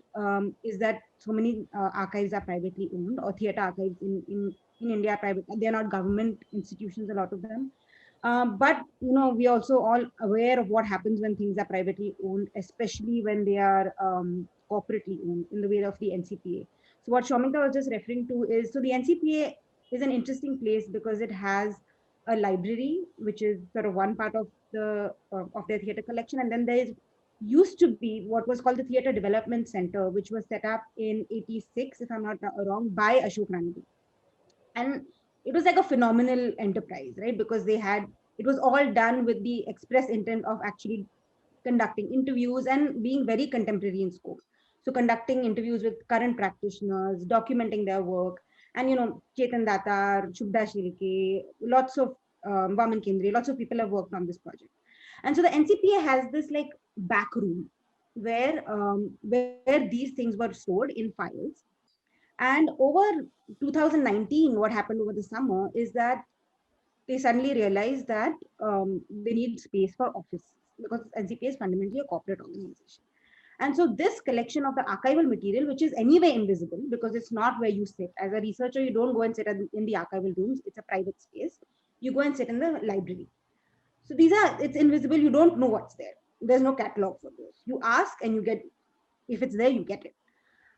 is that so many archives are privately owned, or theater archives in India are private. They're not government institutions, a lot of them. But we also all aware of what happens when things are privately owned, especially when they are corporately owned in the way of the NCPA. So what Shomika was just referring to is, so the NCPA is an interesting place because it has a library, which is sort of one part of their theater collection, and then there used to be what was called the Theater Development Center, which was set up in '86, if I'm not wrong, by Ashok Ranade. And it was like a phenomenal enterprise, right? Because it was all done with the express intent of actually conducting interviews and being very contemporary in scope. So conducting interviews with current practitioners, documenting their work, and Chetan Datar, Shubda Shilke, lots of Vaman Kendri, lots of people have worked on this project. And so the NCPA has this like back room where these things were stored in files. And over 2019, what happened over the summer is that they suddenly realized that they need space for office, because NCPA is fundamentally a corporate organization. And so this collection of the archival material, which is anyway invisible because it's not where you sit. As a researcher, you don't go and sit in the archival rooms. It's a private space. You go and sit in the library. So it's invisible. You don't know what's there. There's no catalog for those. You ask and you get, if it's there, you get it.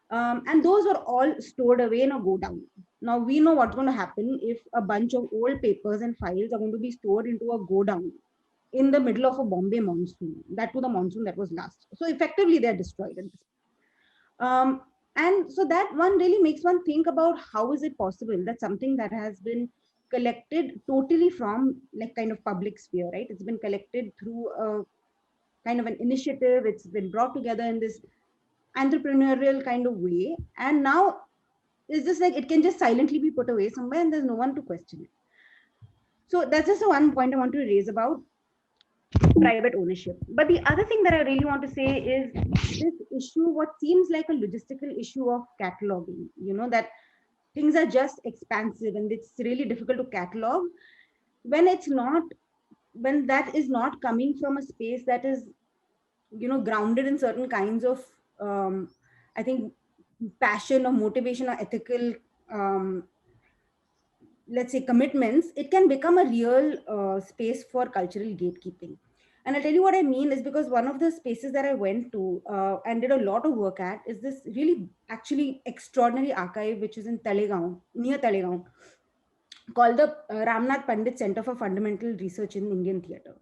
And those were all stored away in a go down. Now we know what's going to happen if a bunch of old papers and files are going to be stored into a go down in the middle of a Bombay monsoon, that to the monsoon that was last. So effectively they're destroyed at this point. And so that one really makes one think about how is it possible that something that has been collected totally from like kind of public sphere, right? It's been collected through a kind of an initiative. It's been brought together in this entrepreneurial kind of way, and now it's just like it can just silently be put away somewhere and there's no one to question it. So that's just the one point I want to raise about private ownership. But the other thing that I really want to say is this issue, what seems like a logistical issue of cataloging, that things are just expansive and it's really difficult to catalog when that is not coming from a space that is grounded in certain kinds of I think passion or motivation or ethical let's say commitments. It can become a real space for cultural gatekeeping. And I'll tell you what I mean is because one of the spaces that I went to and did a lot of work at is this really actually extraordinary archive, which is in Talegaon, near Talegaon, called the Ramnath Pandit Center for Fundamental Research in Indian Theatre.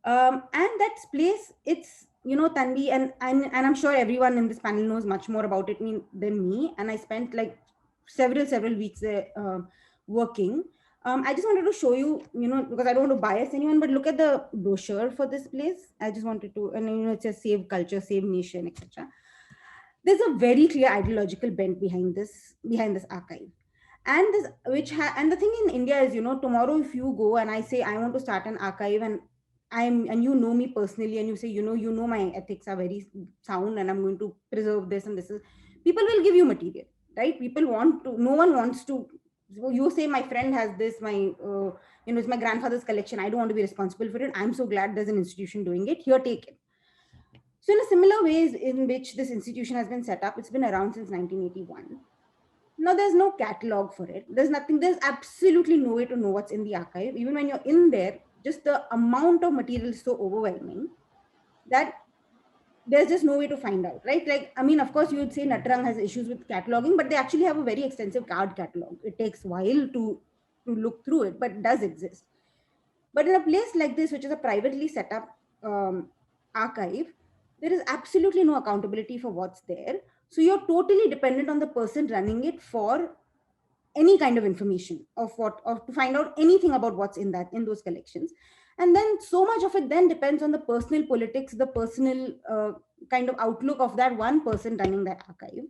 And that place, it's, Tanvi, and I'm sure everyone in this panel knows much more about it than me. And I spent like several weeks there working. I just wanted to show you, because I don't want to bias anyone, but look at the brochure for this place. I just wanted to, and it says save culture, save nation, etc. There's a very clear ideological bent behind this archive. And and the thing in India is, tomorrow if you go and I say I want to start an archive, and you know me personally, and you say, my ethics are very sound and I'm going to preserve this, and people will give you material, right? No one wants to. So you say my friend has this, it's my grandfather's collection, I don't want to be responsible for it, I'm so glad there's an institution doing it, here, take it. So in a similar ways in which this institution has been set up, it's been around since 1981. Now there's no catalog for it. There's absolutely no way to know what's in the archive. Even when you're in there, just the amount of material is so overwhelming that there's just no way to find out, right? Like, I mean, of course you would say Natrang has issues with cataloging, but they actually have a very extensive card catalog. It takes a while to look through it, but it does exist. But in a place like this, which is a privately set up archive, there is absolutely no accountability for what's there. So you're totally dependent on the person running it for any kind of information or to find out anything about what's in those collections. And then so much of it then depends on the personal politics, the personal kind of outlook of that one person running that archive.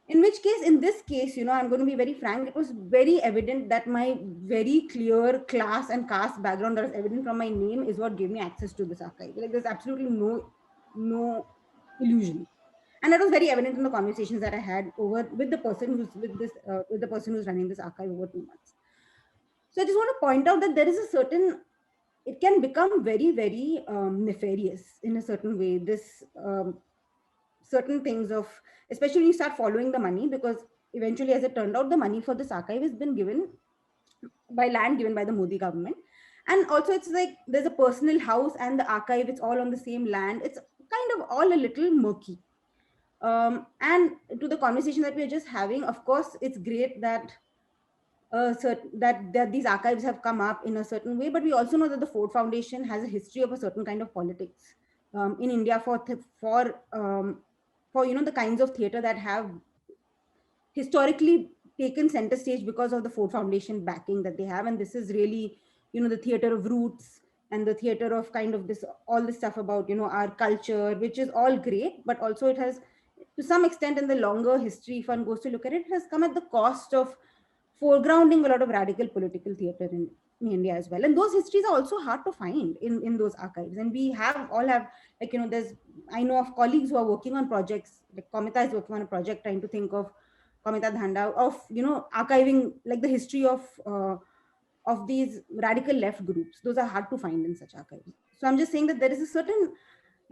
In which case, in this case, I'm going to be very frank, it was very evident that my very clear class and caste background that is evident from my name is what gave me access to this archive. Like, there's absolutely no illusion. And that was very evident in the conversations that I had over with the person who's running this archive over 2 months. So I just want to point out that there is a certain, it can become very, very nefarious in a certain way. This certain things of, especially when you start following the money, because eventually, as it turned out, the money for this archive has been given by land given by the Modi government. And also, it's like there's a personal house and the archive, it's all on the same land. It's kind of all a little murky. And to the conversation that we are just having, of course, it's great that that these archives have come up in a certain way, but we also know that the Ford Foundation has a history of a certain kind of politics in India for the kinds of theater that have historically taken center stage because of the Ford Foundation backing that they have. And this is really, the theater of roots and the theater of kind of this, all this stuff about, our culture, which is all great, but also it has, to some extent in the longer history, if one goes to look at it, it has come at the cost of foregrounding a lot of radical political theater in India as well. And those histories are also hard to find in those archives. And we all have, like, I know of colleagues who are working on projects, like Komita is working on a project trying to think of Komita Dhanda, of, archiving like the history of these radical left groups. Those are hard to find in such archives. So I'm just saying that there is a certain,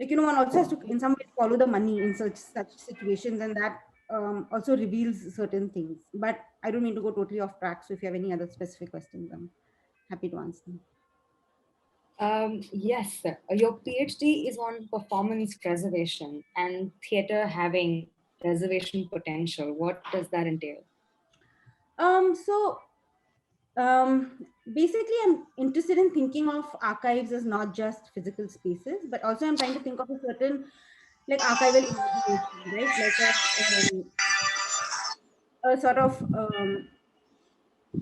like, one also has to in some way follow the money in such situations, and that also reveals certain things. But I don't mean to go totally off track. So if you have any other specific questions, I'm happy to answer them. Yes, your PhD is on performance preservation and theater having preservation potential. What does that entail? So basically, I'm interested in thinking of archives as not just physical spaces, but also I'm trying to think of a certain, like, archival imagination, right? Like a sort of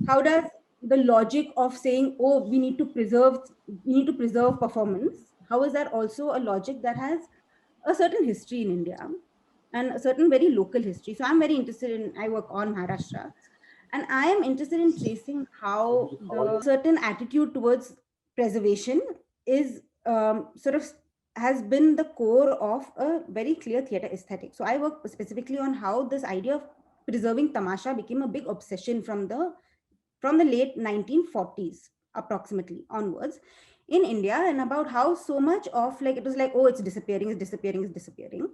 how does the logic of saying, oh, we need to preserve performance, how is that also a logic that has a certain history in India and a certain very local history? So I'm very interested in, I work on Maharashtra, and I am interested in tracing how the certain attitude towards preservation is sort of has been the core of a very clear theater aesthetic. So I work specifically on how this idea of preserving Tamaasha became a big obsession from the late 1940s approximately onwards in India, and about how so much of, like, it was like, oh, it's disappearing, it's disappearing, it's disappearing.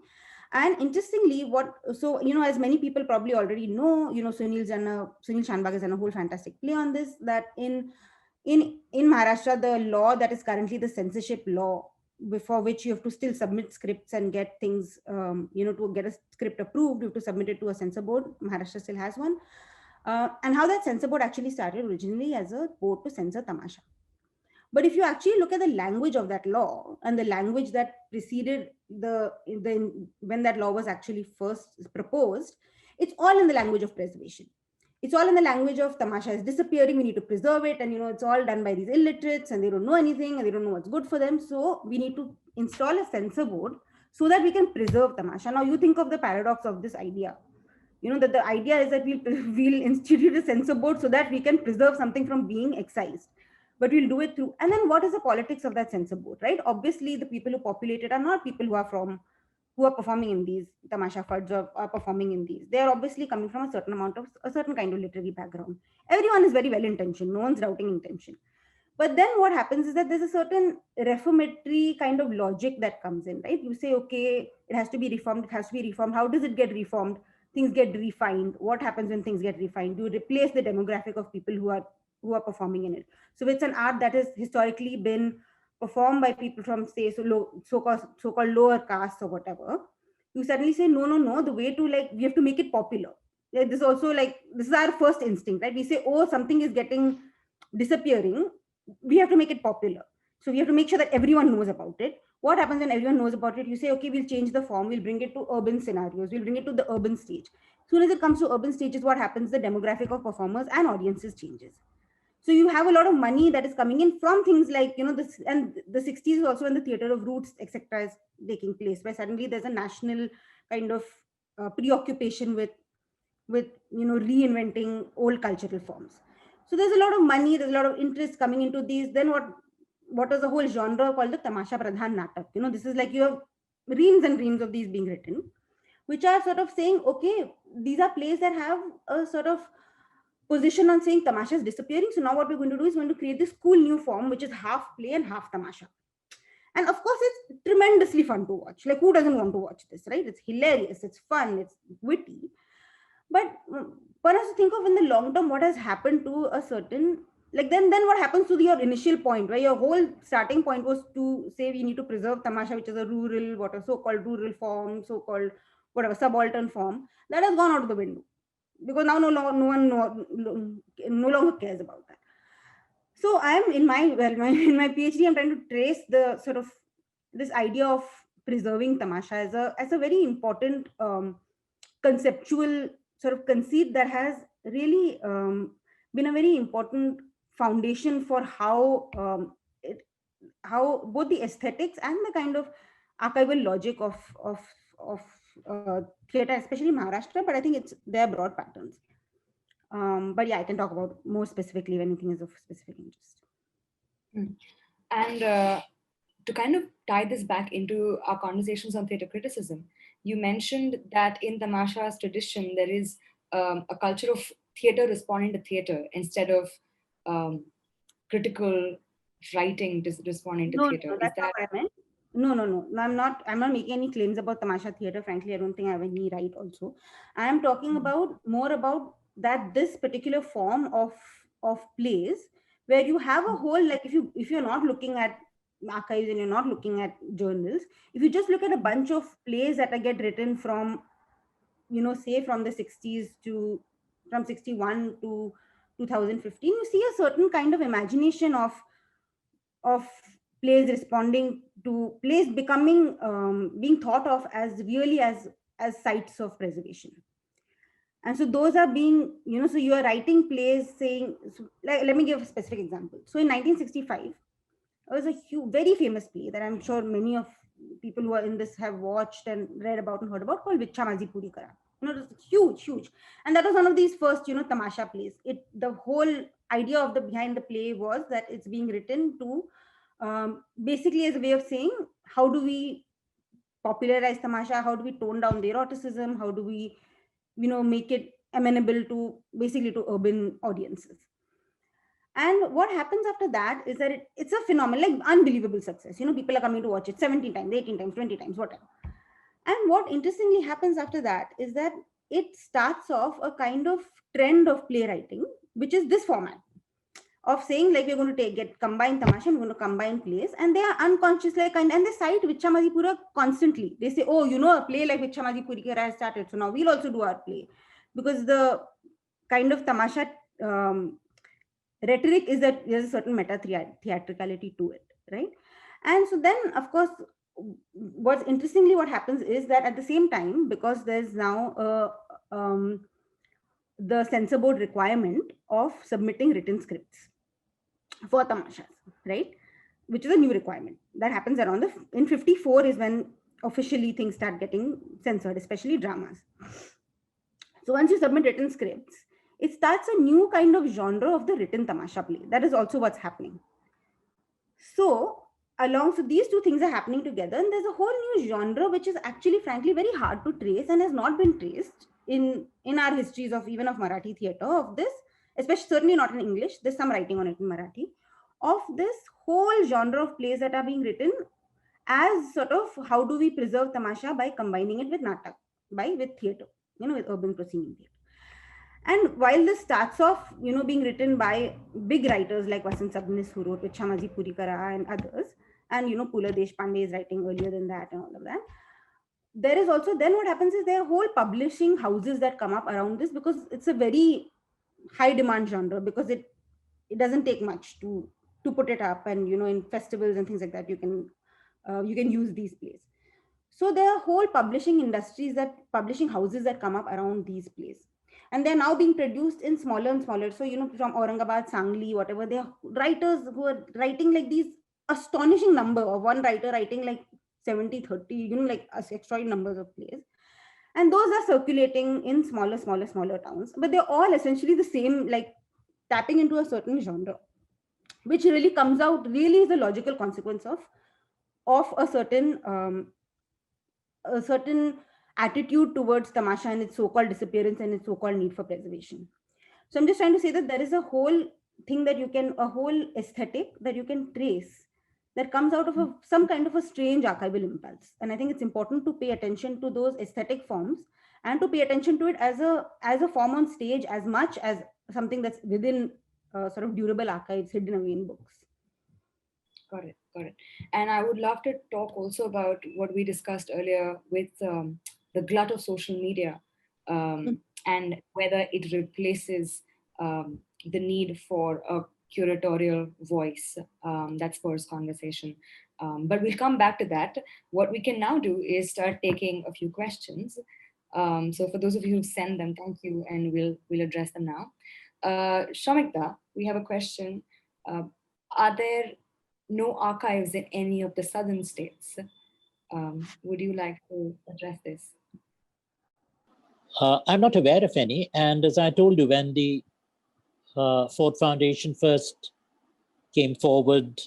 And interestingly, as many people probably already know, Sunil Shanbag has done a whole fantastic play on this, that in Maharashtra, the law that is currently the censorship law, before which you have to still submit scripts and get things, to get a script approved, you have to submit it to a censor board. Maharashtra still has one. And how that censor board actually started originally as a board to censor Tamaasha. But if you actually look at the language of that law and the language that preceded when that law was actually first proposed, it's all in the language of preservation. It's all in the language of Tamaasha is disappearing, we need to preserve it, and it's all done by these illiterates and they don't know anything and they don't know what's good for them. So we need to install a censor board so that we can preserve Tamaasha. Now you think of the paradox of this idea. That the idea is that we'll institute a censor board so that we can preserve something from being excised, but we'll do it through. And then what is the politics of that censor board, right? Obviously, the people who populate it are not people who are performing in these Tamaasha Fads or are performing in these. They are obviously coming from a certain kind of literary background. Everyone is very well intentioned. No one's doubting intention. But then what happens is that there's a certain reformatory kind of logic that comes in, right? You say, okay, it has to be reformed. It has to be reformed. How does it get reformed? Things get refined. What happens when things get refined? You replace the demographic of people who are performing in it. So it's an art that has historically been performed by people from, say, so-called lower castes or whatever. You suddenly say, no, the way to, like, we have to make it popular. This is also, like, this is our first instinct, right? We say, oh, something is disappearing, we have to make it popular. So we have to make sure that everyone knows about it. What happens when everyone knows about it? You say, okay, we'll change the form, we'll bring it to urban scenarios, we'll bring it to the urban stage. As soon as it comes to urban stages, what happens? The demographic of performers and audiences changes. So you have a lot of money that is coming in from things like, this, and the 60s is also when the theater of roots, etc., is taking place, where suddenly there's a national kind of preoccupation with reinventing old cultural forms. So there's a lot of money, there's a lot of interest coming into these. Then what is the whole genre called the Tamaasha Pradhan Natak? This is like you have reams and reams of these being written, which are sort of saying, okay, these are plays that have a sort of position on saying Tamasha is disappearing. So now what we're going to do is going to create this cool new form, which is half play and half Tamasha. And of course, it's tremendously fun to watch. Like, who doesn't want to watch this, right? It's hilarious, it's fun, it's witty. But one has to think of in the long term what has happened to a certain, like, then what happens to your initial point, where your whole starting point was to say we need to preserve Tamasha, which is a rural, what a so-called rural form, so-called whatever subaltern form, that has gone out of the window, because now no one no longer cares about that. So I'm in my in my PhD, I'm trying to trace the sort of this idea of preserving Tamasha as a very important conceptual sort of conceit that has really been a very important foundation for how both the aesthetics and the kind of archival logic of theater, especially Maharashtra, but I think they're broad patterns. But yeah, I can talk about more specifically if anything is of specific interest. And to kind of tie this back into our conversations on theatre criticism, you mentioned that in Tamasha's tradition, there is a culture of theatre responding to theatre instead of critical writing responding to theatre. No, that's not what I meant. No. I'm not making any claims about Tamasha theatre. Frankly, I don't think I have any right also. I am talking about more about that this particular form of plays where you have a whole, like, if you're not looking at archives and you're not looking at journals, if you just look at a bunch of plays that get written from, say from the 60s to from 61 to 2015, you see a certain kind of imagination of plays responding to plays becoming being thought of as really as sites of preservation. And so those are being, so you are writing plays saying, so, like, let me give a specific example. So in 1965, there was a very famous play that I'm sure many of people who are in this have watched and read about and heard about, called Vichha Mazi Puri Kara. It was huge. And that was one of these first, Tamasha plays. The whole idea of behind the play was that it's being written to basically as a way of saying, how do we popularize Tamasha? How do we tone down the eroticism? How do we, make it amenable to basically to urban audiences? And what happens after that is that it's a phenomenon, like unbelievable success. People are coming to watch it 17 times, 18 times, 20 times, whatever. And what interestingly happens after that is that it starts off a kind of trend of playwriting, which is this format of saying, like, we're going to combine Tamasha, we're going to combine plays, and they are unconscious, like, and they cite Vichha Mazi Pura constantly. They say, oh, a play like Vichha Mazi Puri has started, so now we'll also do our play, because the kind of Tamasha rhetoric is that there's a certain meta theatricality to it, right? And so then, of course, what happens is that at the same time, because there's now the censor board requirement of submitting written scripts for tamashas, right? Which is a new requirement that happens around in 54 is when officially things start getting censored, especially dramas. So once you submit written scripts, it starts a new kind of genre of the written tamasha play. That is also what's happening. So these two things are happening together, and there's a whole new genre which is actually, frankly, very hard to trace and has not been traced in our histories of even of Marathi theatre, of this, especially certainly not in English. There's some writing on it in Marathi, of this whole genre of plays that are being written as sort of how do we preserve tamasha by combining it with natak, with theatre, with urban proscenium theatre. And while this starts off, being written by big writers like Vasant Sabnis, who wrote Vichha Mazi Puri Kara and others, and Pula Deshpande is writing earlier than that and all of that, there is also, then what happens is there are whole publishing houses that come up around this, because it's a very high demand genre, because it doesn't take much to put it up, and in festivals and things like that you can use these plays. So there are whole publishing houses that come up around these plays, and they're now being produced in smaller and smaller. So from Aurangabad, Sangli, whatever, there are writers who are writing like these astonishing number of one writer writing like 70, 30, like extraordinary numbers of plays. And those are circulating in smaller towns, but they're all essentially the same, like tapping into a certain genre, which really comes out, really is a logical consequence of a certain a certain attitude towards Tamasha and its so-called disappearance and its so-called need for preservation. So I'm just trying to say that there is a whole thing that you can, a whole aesthetic that you can trace that comes out of some kind of a strange archival impulse. And I think it's important to pay attention to those aesthetic forms and to pay attention to it as a form on stage as much as something that's within sort of durable archives hidden away in books. Got it, got it. And I would love to talk also about what we discussed earlier with the glut of social media, and whether it replaces the need for a curatorial voice that spurs conversation. But we'll come back to that. What we can now do is start taking a few questions. So for those of you who send them, thank you, and we'll address them now. Shamikta, we have a question. Uh, are there no archives in any of the southern states? Would you like to address this? I'm not aware of any. And as I told you, when the Ford Foundation first came forward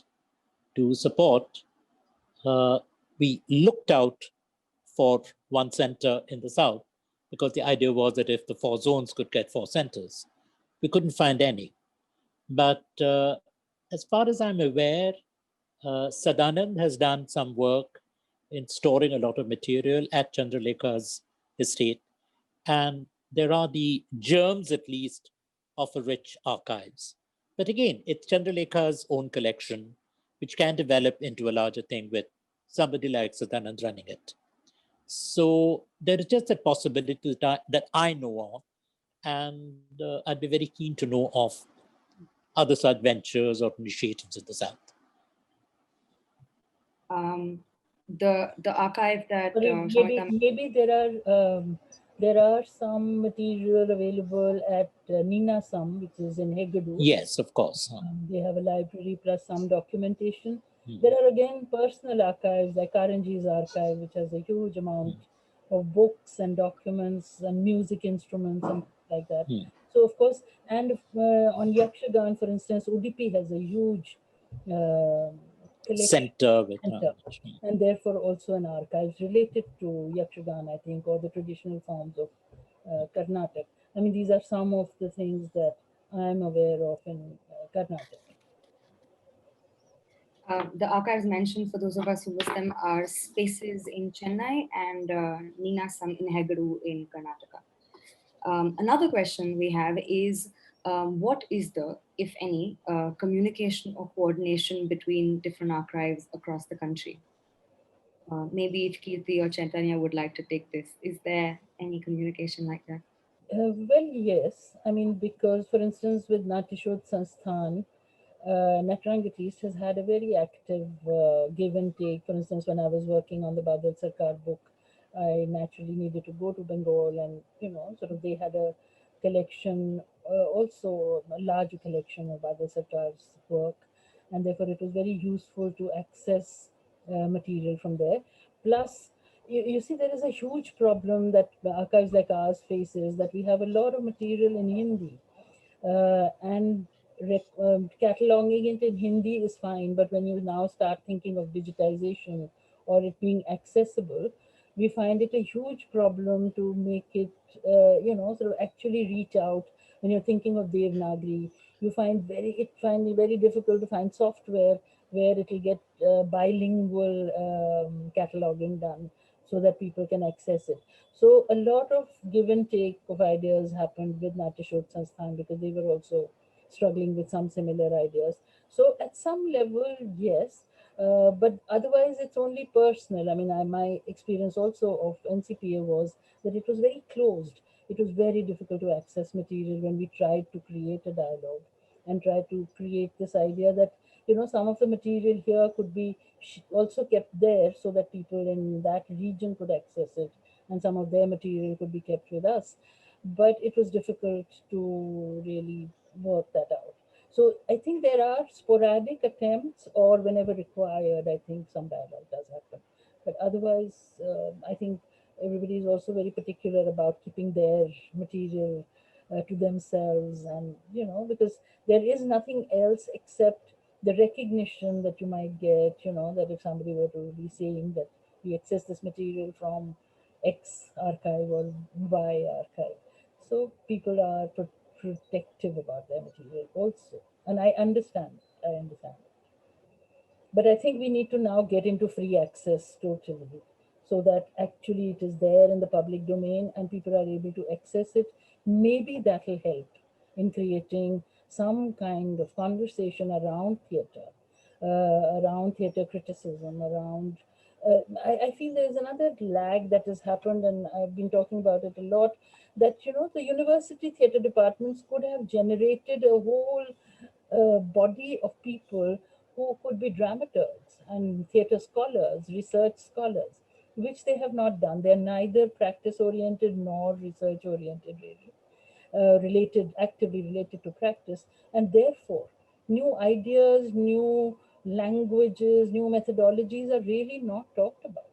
to support, we looked out for one center in the south, because the idea was that if the 4 zones could get 4 centers, we couldn't find any. But as far as I'm aware, Sadanand has done some work in storing a lot of material at Chandralekha's estate. And there are the germs, at least, of a rich archives. But again, it's Chandralekha's own collection, which can develop into a larger thing with somebody like Sadanand running it. So there is just a possibility that I know of, and I'd be very keen to know of other such ventures or initiatives in the South. The archive that maybe there are some material available at Ninasam, which is in Hegadu. Yes, of course. They have a library plus some documentation. There are again personal archives like Karanji's archive, which has a huge amount of books and documents and music instruments and like that. So of course, and on Yakshagan, for instance, Udupi has a huge center, and therefore also an archive related to Yakshagan, I think, or the traditional forms of Karnataka. I mean, these are some of the things that I'm aware of in Karnataka. The archives mentioned, for those of us who miss them, are Spaces in Chennai and Ninasam in Hegadu in Karnataka. Another question we have is, what is the, if any, communication or coordination between different archives across the country? Maybe if Kirti or Chaitanya would like to take this, is there any communication like that? Well, yes. I mean, because for instance, with Natishod Sansthan, Natrang at least has had a very active give and take. For instance, when I was working on the Badal Sarkar book, I naturally needed to go to Bengal, and sort of they had a collection, also a large collection of Badal Sarkar's work, and therefore it was very useful to access material from there. Plus, you see, there is a huge problem that archives like ours faces, that we have a lot of material in Hindi. And cataloging it in Hindi is fine, but when you now start thinking of digitization or it being accessible, we find it a huge problem to make it, sort of actually reach out. When you're thinking of Devanagari, you find it very difficult to find software where it will get bilingual cataloging done so that people can access it. So a lot of give and take of ideas happened with Natishod Sansthan because they were also struggling with some similar ideas. So at some level, yes, but otherwise it's only personal. I mean, my experience also of NCPA was that it was very closed. It was very difficult to access material when we tried to create a dialogue and try to create this idea that some of the material here could be also kept there so that people in that region could access it, and some of their material could be kept with us. But it was difficult to really work that out. So I think there are sporadic attempts, or whenever required, I think some dialogue does happen. But otherwise, I think everybody is also very particular about keeping their material to themselves, and because there is nothing else except the recognition that you might get, that if somebody were to be saying that We access this material from X archive or Y archive. So people are protective about their material also. And I understand. I understand. But I think we need to now get into free access totally, so that actually it is there in the public domain and people are able to access it. Maybe that will help in creating some kind of conversation around theater criticism, around. I feel there is another lag that has happened, and I've been talking about it a lot. That the university theater departments could have generated a whole body of people who could be dramaturgs and theatre scholars, research scholars, which they have not done. They're neither practice oriented nor research oriented, really, actively related to practice. And therefore, new ideas, new languages, new methodologies are really not talked about.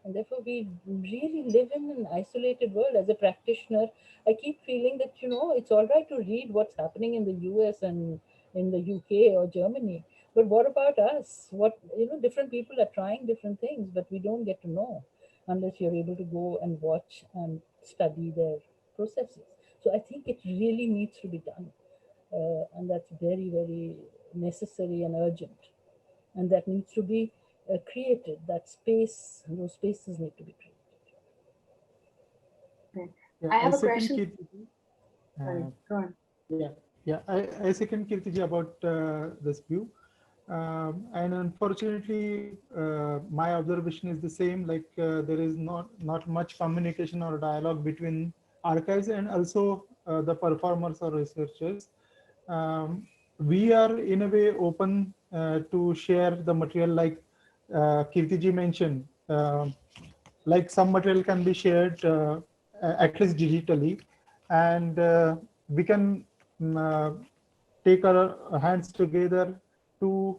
And therefore, we really live in an isolated world. As a practitioner, I keep feeling that, it's all right to read what's happening in the US and in the UK or Germany. But what about us? Different people are trying different things, but we don't get to know unless you're able to go and watch and study their processes. So I think it really needs to be done. And that's very, very necessary and urgent. And that needs to be created. Those spaces need to be created. Okay. Yeah, I I have a second question. Kirti. Sorry, go on. I second Kirti about this view. And unfortunately, my observation is the same. Like there is not much communication or dialogue between archives and also the performers or researchers. We are in a way open to share the material, like Kirti ji mentioned. Like some material can be shared at least digitally, and we can take our hands together to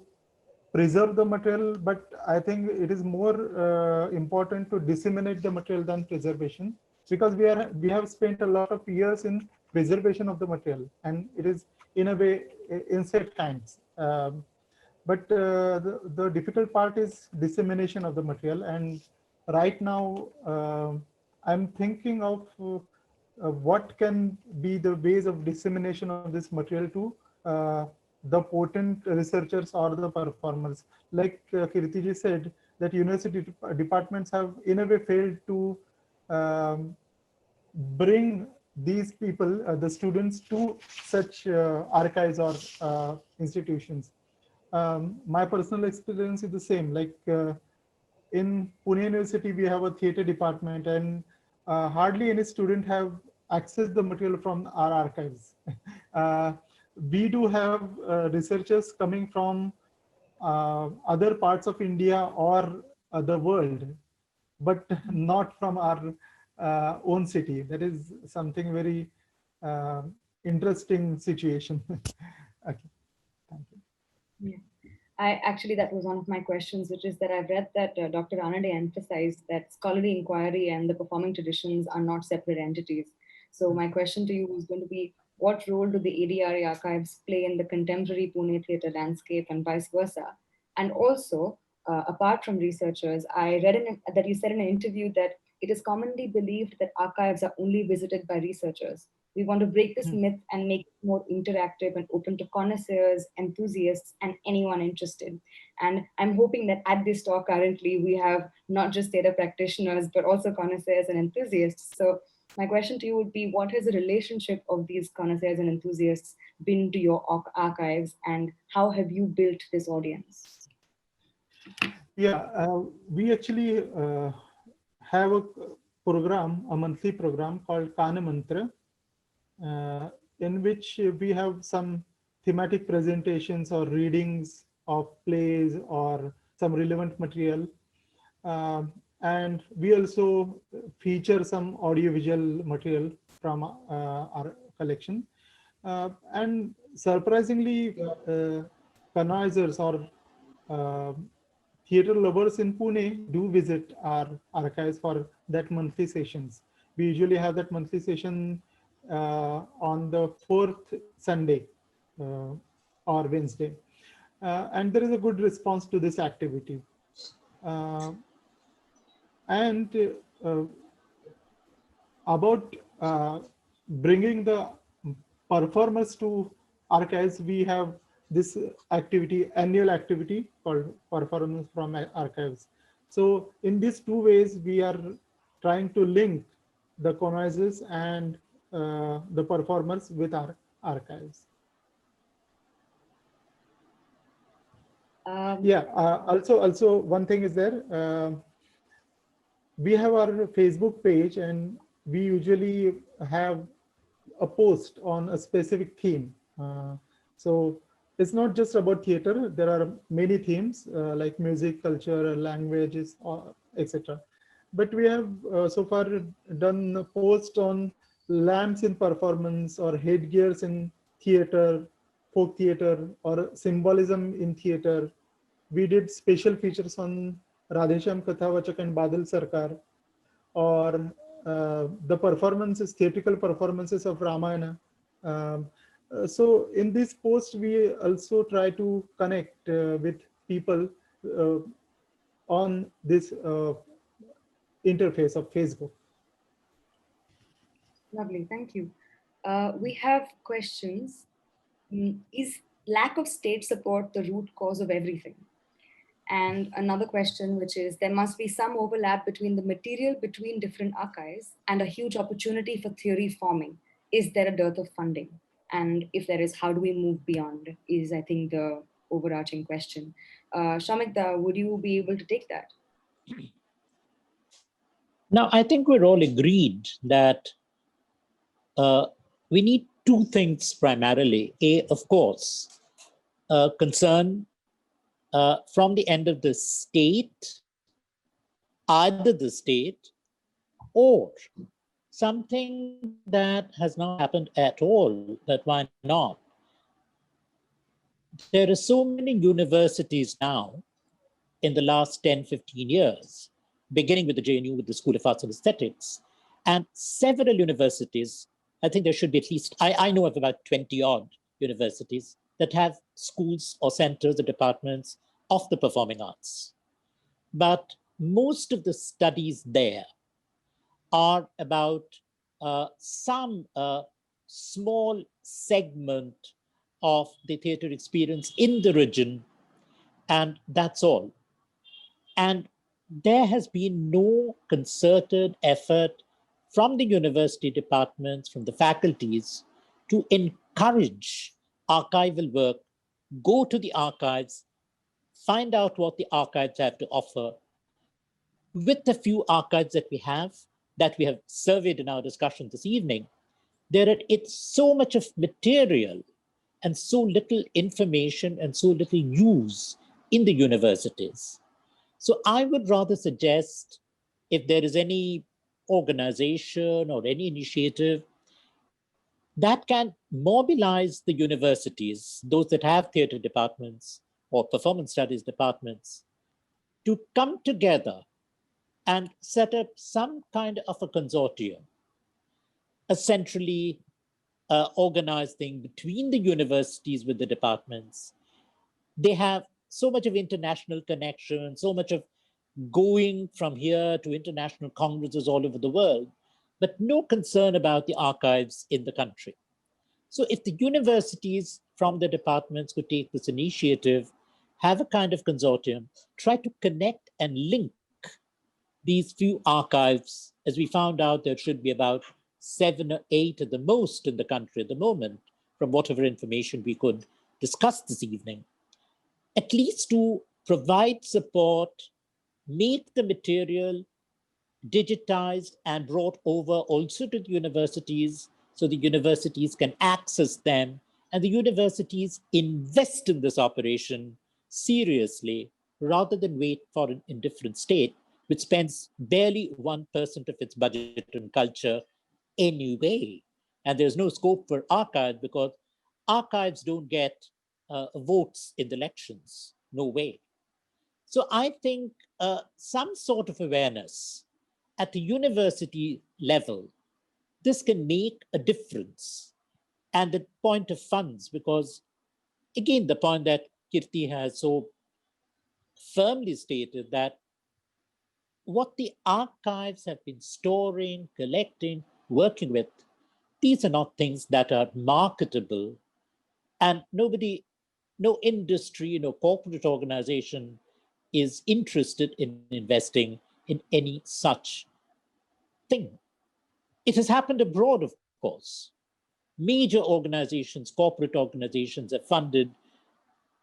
preserve the material, but I think it is more important to disseminate the material than preservation, because we have spent a lot of years in preservation of the material, and it is in a way in safe hands. But the difficult part is dissemination of the material, and right now I'm thinking of what can be the ways of dissemination of this material to the potent researchers or the performers. Like Kirti ji said, that university departments have in a way failed to um, bring these people, the students, to such archives or institutions. My personal experience is the same. Like in Pune University, we have a theater department, and hardly any student have accessed the material from our archives. uh, we do have researchers coming from other parts of India or the world, but not from our own city. That is something very uh, interesting situation. Okay, thank you. Yeah. That was one of my questions, which is that I've read that Dr. Ranade emphasized that scholarly inquiry and the performing traditions are not separate entities. So my question to you is going to be, what role do the ADRA archives play in the contemporary Pune theatre landscape and vice versa? And also, apart from researchers, I read that you said in an interview that it is commonly believed that archives are only visited by researchers. We want to break this myth and make it more interactive and open to connoisseurs, enthusiasts, and anyone interested. And I'm hoping that at this talk currently, we have not just theatre practitioners, but also connoisseurs and enthusiasts. So my question to you would be, what has the relationship of these connoisseurs and enthusiasts been to your archives, and how have you built this audience? Yeah, we actually have a program, a monthly program called Kana Mantra, in which we have some thematic presentations or readings of plays or some relevant material. And we also feature some audiovisual material from our collection. And surprisingly, connoisseurs or uh, theater lovers in Pune do visit our archives for that monthly sessions. We usually have that monthly session on the fourth Sunday or Wednesday. And there is a good response to this activity. Uh, And uh, about bringing the performers to archives, we have this activity, annual activity called Performance from Archives. So in these two ways, we are trying to link the connoisseurs and the performers with our archives. Yeah, also one thing is there. We have our Facebook page, and we usually have a post on a specific theme. So it's not just about theater. There are many themes like music, culture, languages, etc. But we have so far done a post on lamps in performance or headgears in theater, folk theater, or symbolism in theater. We did special features on Radhesham Kathavachak and Badal Sarkar, or the performances, theatrical performances of Ramayana. So in this post, we also try to connect with people uh, on this interface of Facebook. Lovely, thank you. We have questions. Is lack of state support the root cause of everything? And another question, which is there must be some overlap between the material between different archives and a huge opportunity for theory forming. Is there a dearth of funding? And if there is, how do we move beyond? Is, I think, the overarching question. Shamikta, would you be able to take that? Now, I think we're all agreed that uh, we need two things primarily. A, of course, concern from the end of the state, either the state or something that has not happened at all, but why not? There are so many universities now in the last 10, 15 years, beginning with the JNU, with the School of Arts and Aesthetics, and several universities. I think there should be at least, I know of about 20 odd universities that have schools or centers or departments of the performing arts. But most of the studies there are about some small segment of the theater experience in the region, and that's all. And there has been no concerted effort from the university departments, from the faculties, to encourage archival work, go to the archives, find out what the archives have to offer. With the few archives that we have surveyed in our discussion this evening, it's so much of material and so little information and so little news in the universities. So I would rather suggest, if there is any organization or any initiative that can mobilize the universities, those that have theater departments or performance studies departments, to come together and set up some kind of a consortium, a centrally organized thing between the universities with the departments. They have so much of international connection, so much of going from here to international congresses all over the world, but no concern about the archives in the country. So if the universities from the departments could take this initiative, have a kind of consortium, try to connect and link these few archives, as we found out there should be about 7 or 8 at the most in the country at the moment, from whatever information we could discuss this evening, at least to provide support, make the material digitized and brought over also to the universities so the universities can access them, and the universities invest in this operation seriously rather than wait for an indifferent state which spends barely 1% of its budget on culture anyway. And there's no scope for archives because archives don't get votes in the elections. No way. So I think some sort of awareness at the university level, this can make a difference. And the point of funds, because again, the point that Kirti has so firmly stated, that what the archives have been storing, collecting, working with, these are not things that are marketable, and nobody, no industry, no corporate organization is interested in investing in any such thing. It has happened abroad, of course. Major organizations, corporate organizations have funded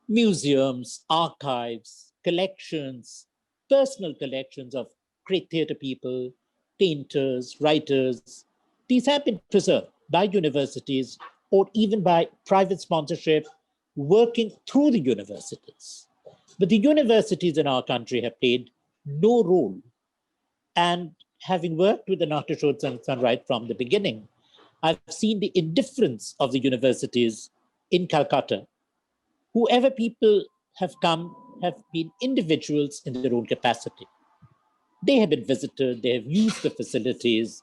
museums, archives, collections, personal collections of great theater people, painters, writers. These have been preserved by universities or even by private sponsorship working through the universities. But the universities in our country have played no role. And having worked with the Natyashoda Sansthan right from the beginning, I've seen the indifference of the universities in Calcutta. Whoever people have come have been individuals in their own capacity. They have been visited, they have used the facilities,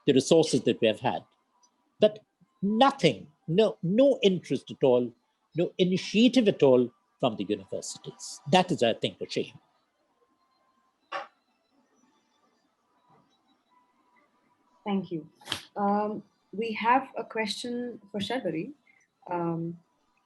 the resources that we have had. But nothing, no interest at all, no initiative at all from the universities. That is, I think, a shame. Thank you. We have a question for Sharvari, um,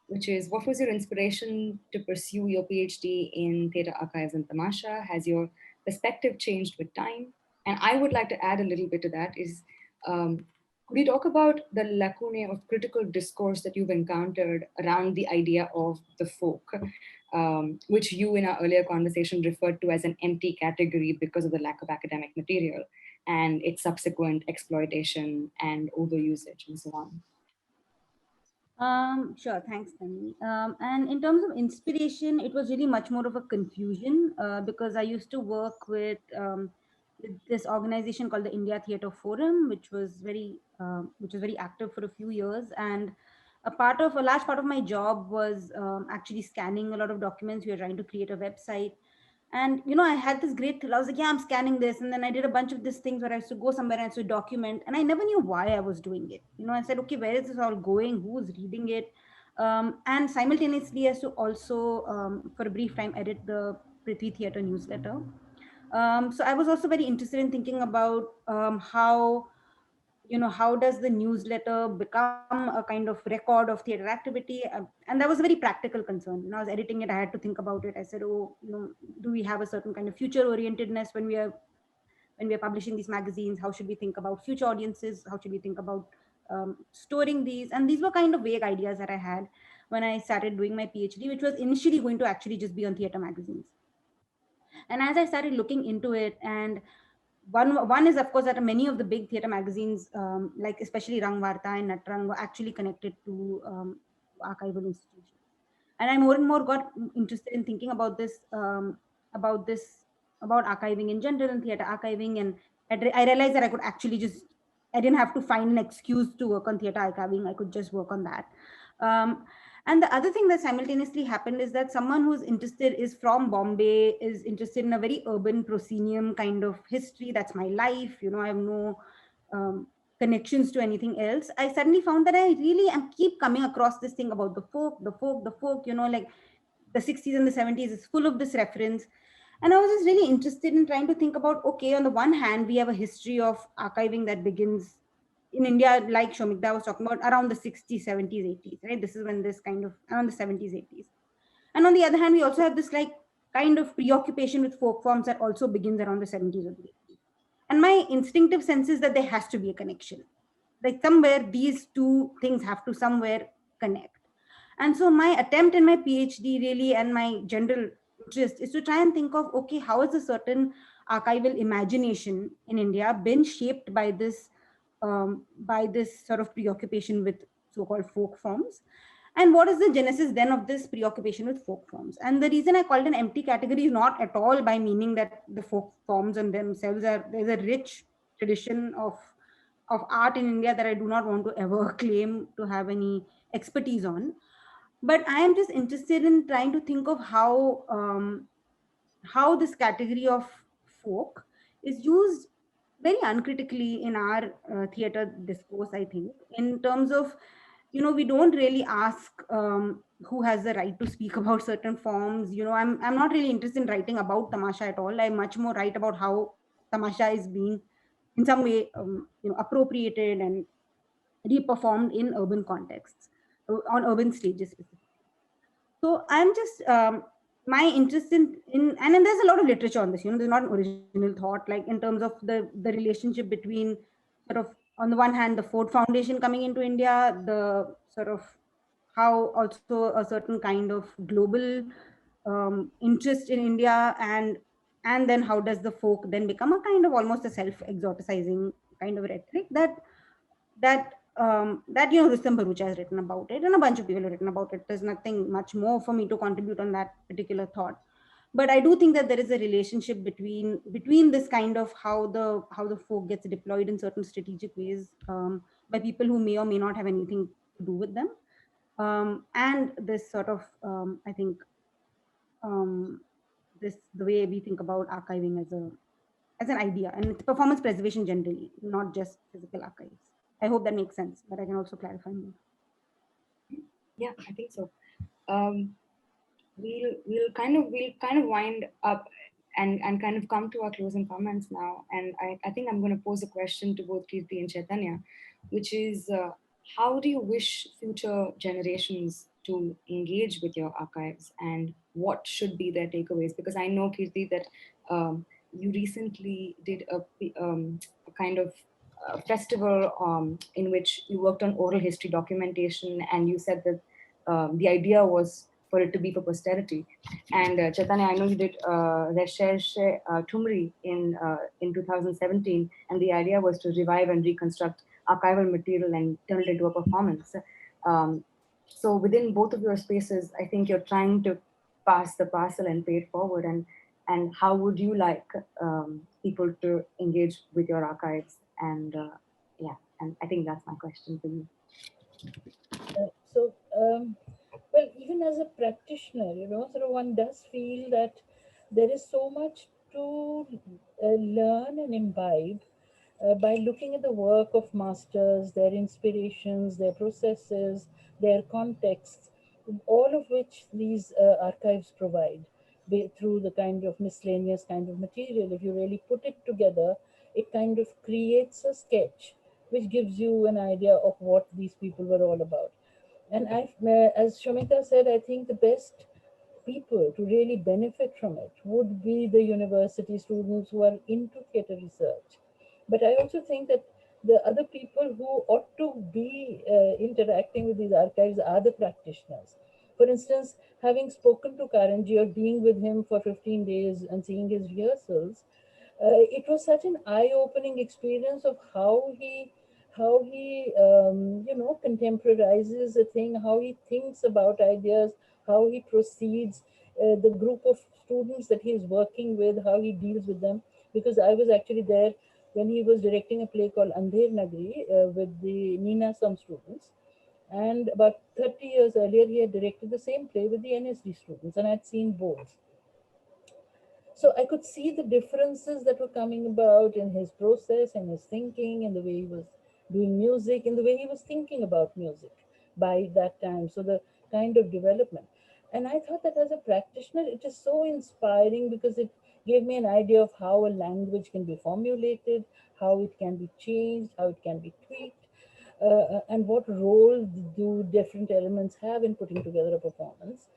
which is, what was your inspiration to pursue your PhD in theatre archives and Tamaasha? Has your perspective changed with time? And I would like to add a little bit to that is, could you talk about the lacunae of critical discourse that you've encountered around the idea of the folk, which you in our earlier conversation referred to as an empty category because of the lack of academic material and its subsequent exploitation and overusage and so on? Sure, thanks, Tanvi. And in terms of inspiration, it was really much more of a confusion because I used to work with this organization called the India Theatre Forum, which was very active for a few years, and a large part of my job was actually scanning a lot of documents. We were trying to create a website, and I had this great thrill. I was like, yeah, I'm scanning this, and then I did a bunch of these things where I used to go somewhere and I used to document, and I never knew why I was doing it. I said, okay, where is this all going, who's reading it? And simultaneously I used to also for a brief time edit the Prithvi Theatre newsletter. So I was also very interested in thinking about how does the newsletter become a kind of record of theater activity. And that was a very practical concern. I was editing it, I had to think about it. I said, oh, do we have a certain kind of future orientedness when we are publishing these magazines? How should we think about future audiences? How should we think about storing these? And these were kind of vague ideas that I had when I started doing my PhD, which was initially going to actually just be on theater magazines. And as I started looking into it, and one is, of course, that many of the big theater magazines, like especially Rang Varta and Natrang, were actually connected to archival institutions. And I more and more got interested in thinking about about this, about archiving in general and theater archiving. And I realized that I could actually I didn't have to find an excuse to work on theater archiving. I could just work on that. Um, and the other thing that simultaneously happened is that someone who's interested is from Bombay, is interested in a very urban proscenium kind of history. That's my life. I have no connections to anything else. I suddenly found that I really am keep coming across this thing about the folk, like the 60s and the 70s is full of this reference. And I was just really interested in trying to think about, okay, on the one hand, we have a history of archiving that begins in India, like Shomikda was talking about, around the 60s, 70s, 80s, right? This is when this kind of, around the 70s, 80s. And on the other hand, we also have this like kind of preoccupation with folk forms that also begins around the 70s or the 80s. And my instinctive sense is that there has to be a connection. Like somewhere these two things have to somewhere connect. And so my attempt in my PhD really, and my general interest, is to try and think of, okay, how has a certain archival imagination in India been shaped by this sort of preoccupation with so-called folk forms? And what is the genesis then of this preoccupation with folk forms? And the reason I called an empty category is not at all by meaning that the folk forms and themselves there's a rich tradition of art in India that I do not want to ever claim to have any expertise on. But I am just interested in trying to think of how this category of folk is used very uncritically in our theater discourse. I think in terms of, we don't really ask who has the right to speak about certain forms. I'm not really interested in writing about Tamasha at all. I much more write about how Tamasha is being in some way appropriated and reperformed in urban contexts, on urban stages specifically. So I'm just my interest in and then there's a lot of literature on this. There's not an original thought, like in terms of the relationship between sort of, on the one hand, the Ford Foundation coming into India, the sort of how also a certain kind of global interest in India, and then how does the folk then become a kind of almost a self-exoticizing kind of rhetoric that Rustam Bharucha has written about it, and a bunch of people have written about it. There's nothing much more for me to contribute on that particular thought. But I do think that there is a relationship between this kind of how the folk gets deployed in certain strategic ways by people who may or may not have anything to do with them, and this sort of I think um, this the way we think about archiving as an idea, and it's performance preservation generally, not just physical archives. I hope that makes sense, but I can also clarify more. Yeah, I think so. Um, we'll kind of wind up and kind of come to our closing comments now. And I think I'm going to pose a question to both Kirti and Chaitanya, which is how do you wish future generations to engage with your archives, and what should be their takeaways? Because I know, Kirti, that you recently did a kind of festival in which you worked on oral history documentation, and you said that the idea was for it to be for posterity. And Chaitanya, I know you did Recherche Tumri in 2017, and the idea was to revive and reconstruct archival material and turn it into a performance. Um, so within both of your spaces, I think you're trying to pass the parcel and pay it forward. And how would you like people to engage with your archives? And yeah, and I think that's my question for you. So, well, even as a practitioner, sort of one does feel that there is so much to learn and imbibe by looking at the work of masters, their inspirations, their processes, their contexts, all of which these archives provide through the kind of miscellaneous kind of material. If you really put it together, it kind of creates a sketch which gives you an idea of what these people were all about. And as Shomita said, I think the best people to really benefit from it would be the university students who are into theatre research. But I also think that the other people who ought to be interacting with these archives are the practitioners. For instance, having spoken to Karanji or being with him for 15 days and seeing his rehearsals, it was such an eye-opening experience of how he contemporizes a thing, how he thinks about ideas, how he proceeds, the group of students that he is working with, how he deals with them. Because I was actually there when he was directing a play called Andher Nagri with the Nina Some students. And about 30 years earlier, he had directed the same play with the NSD students, and I'd seen both. So I could see the differences that were coming about in his process and his thinking and the way he was doing music and the way he was thinking about music by that time. So the kind of development. And I thought that as a practitioner, it is so inspiring because it gave me an idea of how a language can be formulated, how it can be changed, how it can be tweaked, and what role do different elements have in putting together a performance.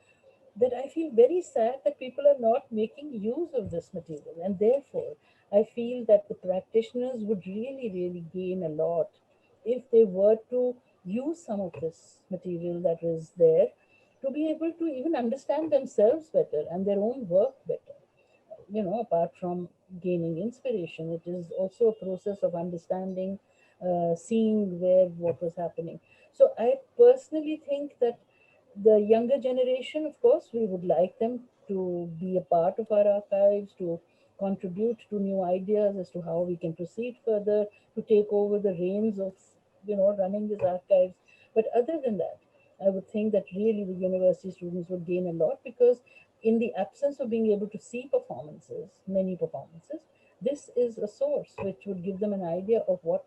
That I feel very sad that people are not making use of this material. And therefore, I feel that the practitioners would really, really gain a lot if they were to use some of this material that is there to be able to even understand themselves better and their own work better. Apart from gaining inspiration, it is also a process of understanding, seeing where what was happening. So I personally think that the younger generation, of course, we would like them to be a part of our archives, to contribute to new ideas as to how we can proceed further, to take over the reins of, running these archives. But other than that, I would think that really the university students would gain a lot because in the absence of being able to see performances, many performances, this is a source which would give them an idea of what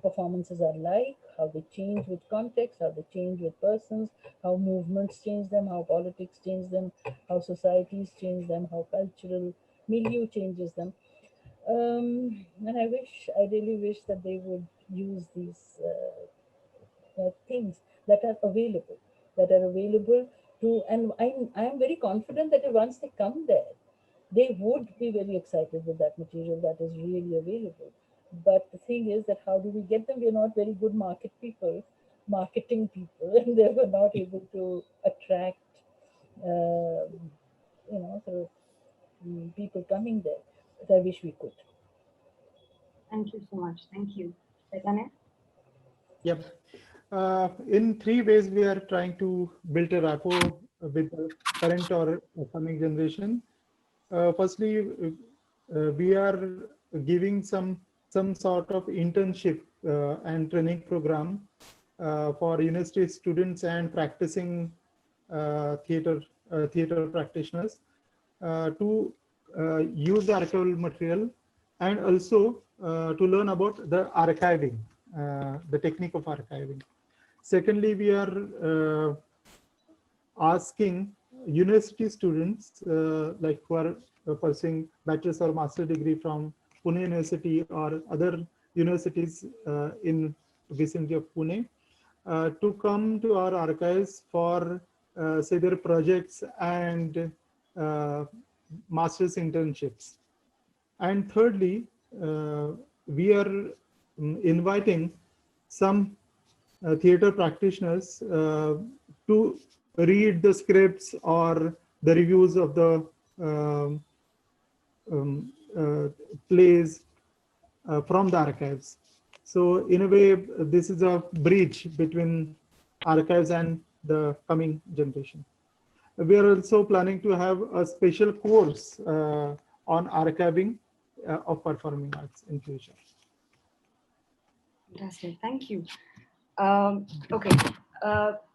performances are like, how they change with context, how they change with persons, how movements change them, how politics change them, how societies change them, how cultural milieu changes them. And I really wish that they would use these things that are available to, and I'm very confident that once they come there, they would be very excited with that material that is really available. But the thing is that how do we get them? We're not very good marketing people, and they were not able to attract, sort of people coming there. But I wish we could. Thank you so much. Thank you. Chaitanya? Yep. In three ways, we are trying to build a rapport with the current or coming generation. Firstly, we are giving some sort of internship and training program for university students and practicing theater practitioners to use the archival material, and also to learn about the archiving, the technique of archiving. Secondly, we are asking university students like who are pursuing bachelor's or master degree from Pune University or other universities in vicinity of Pune to come to our archives for say their projects and master's internships. And thirdly, we are inviting some theater practitioners to read the scripts or the reviews of the um, um, uh, plays from the archives. So in a way, this is a bridge between archives and the coming generation. We are also planning to have a special course on archiving of performing arts in future. Fantastic. Thank you. Okay.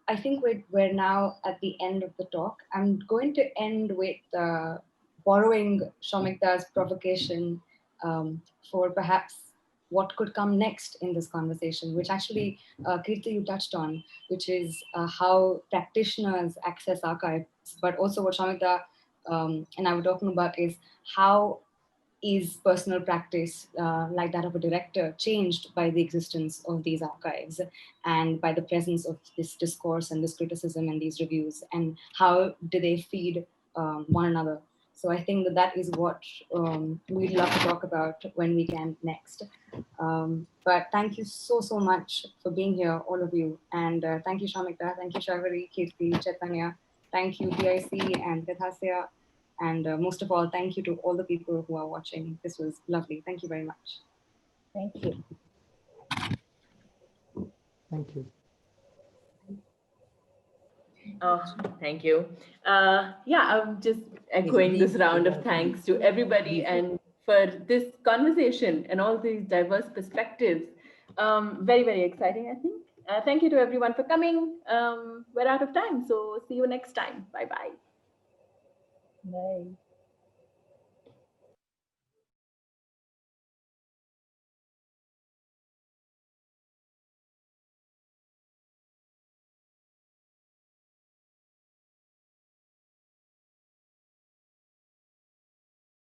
I think we're now at the end of the talk. I'm going to end with borrowing Shomikta's provocation for perhaps what could come next in this conversation, which actually, Kirti, you touched on, which is how practitioners access archives, but also what Shomikta and I were talking about is how is personal practice like that of a director changed by the existence of these archives and by the presence of this discourse and this criticism and these reviews, and how do they feed one another? So I think that that is what we'd love to talk about when we can next. But thank you so much for being here, all of you. And thank you, Shamikta. Thank you, Sharvari, Kirti, Chaitanya. Thank you, DIC and Vidhasya. And most of all, thank you to all the people who are watching. This was lovely. Thank you very much. Thank you. Thank you. Oh, thank you. Yeah, I'm just echoing this round of thanks to everybody and for this conversation and all these diverse perspectives. Very, very exciting, I think. Thank you to everyone for coming. We're out of time, so see you next time. Bye bye. Bye.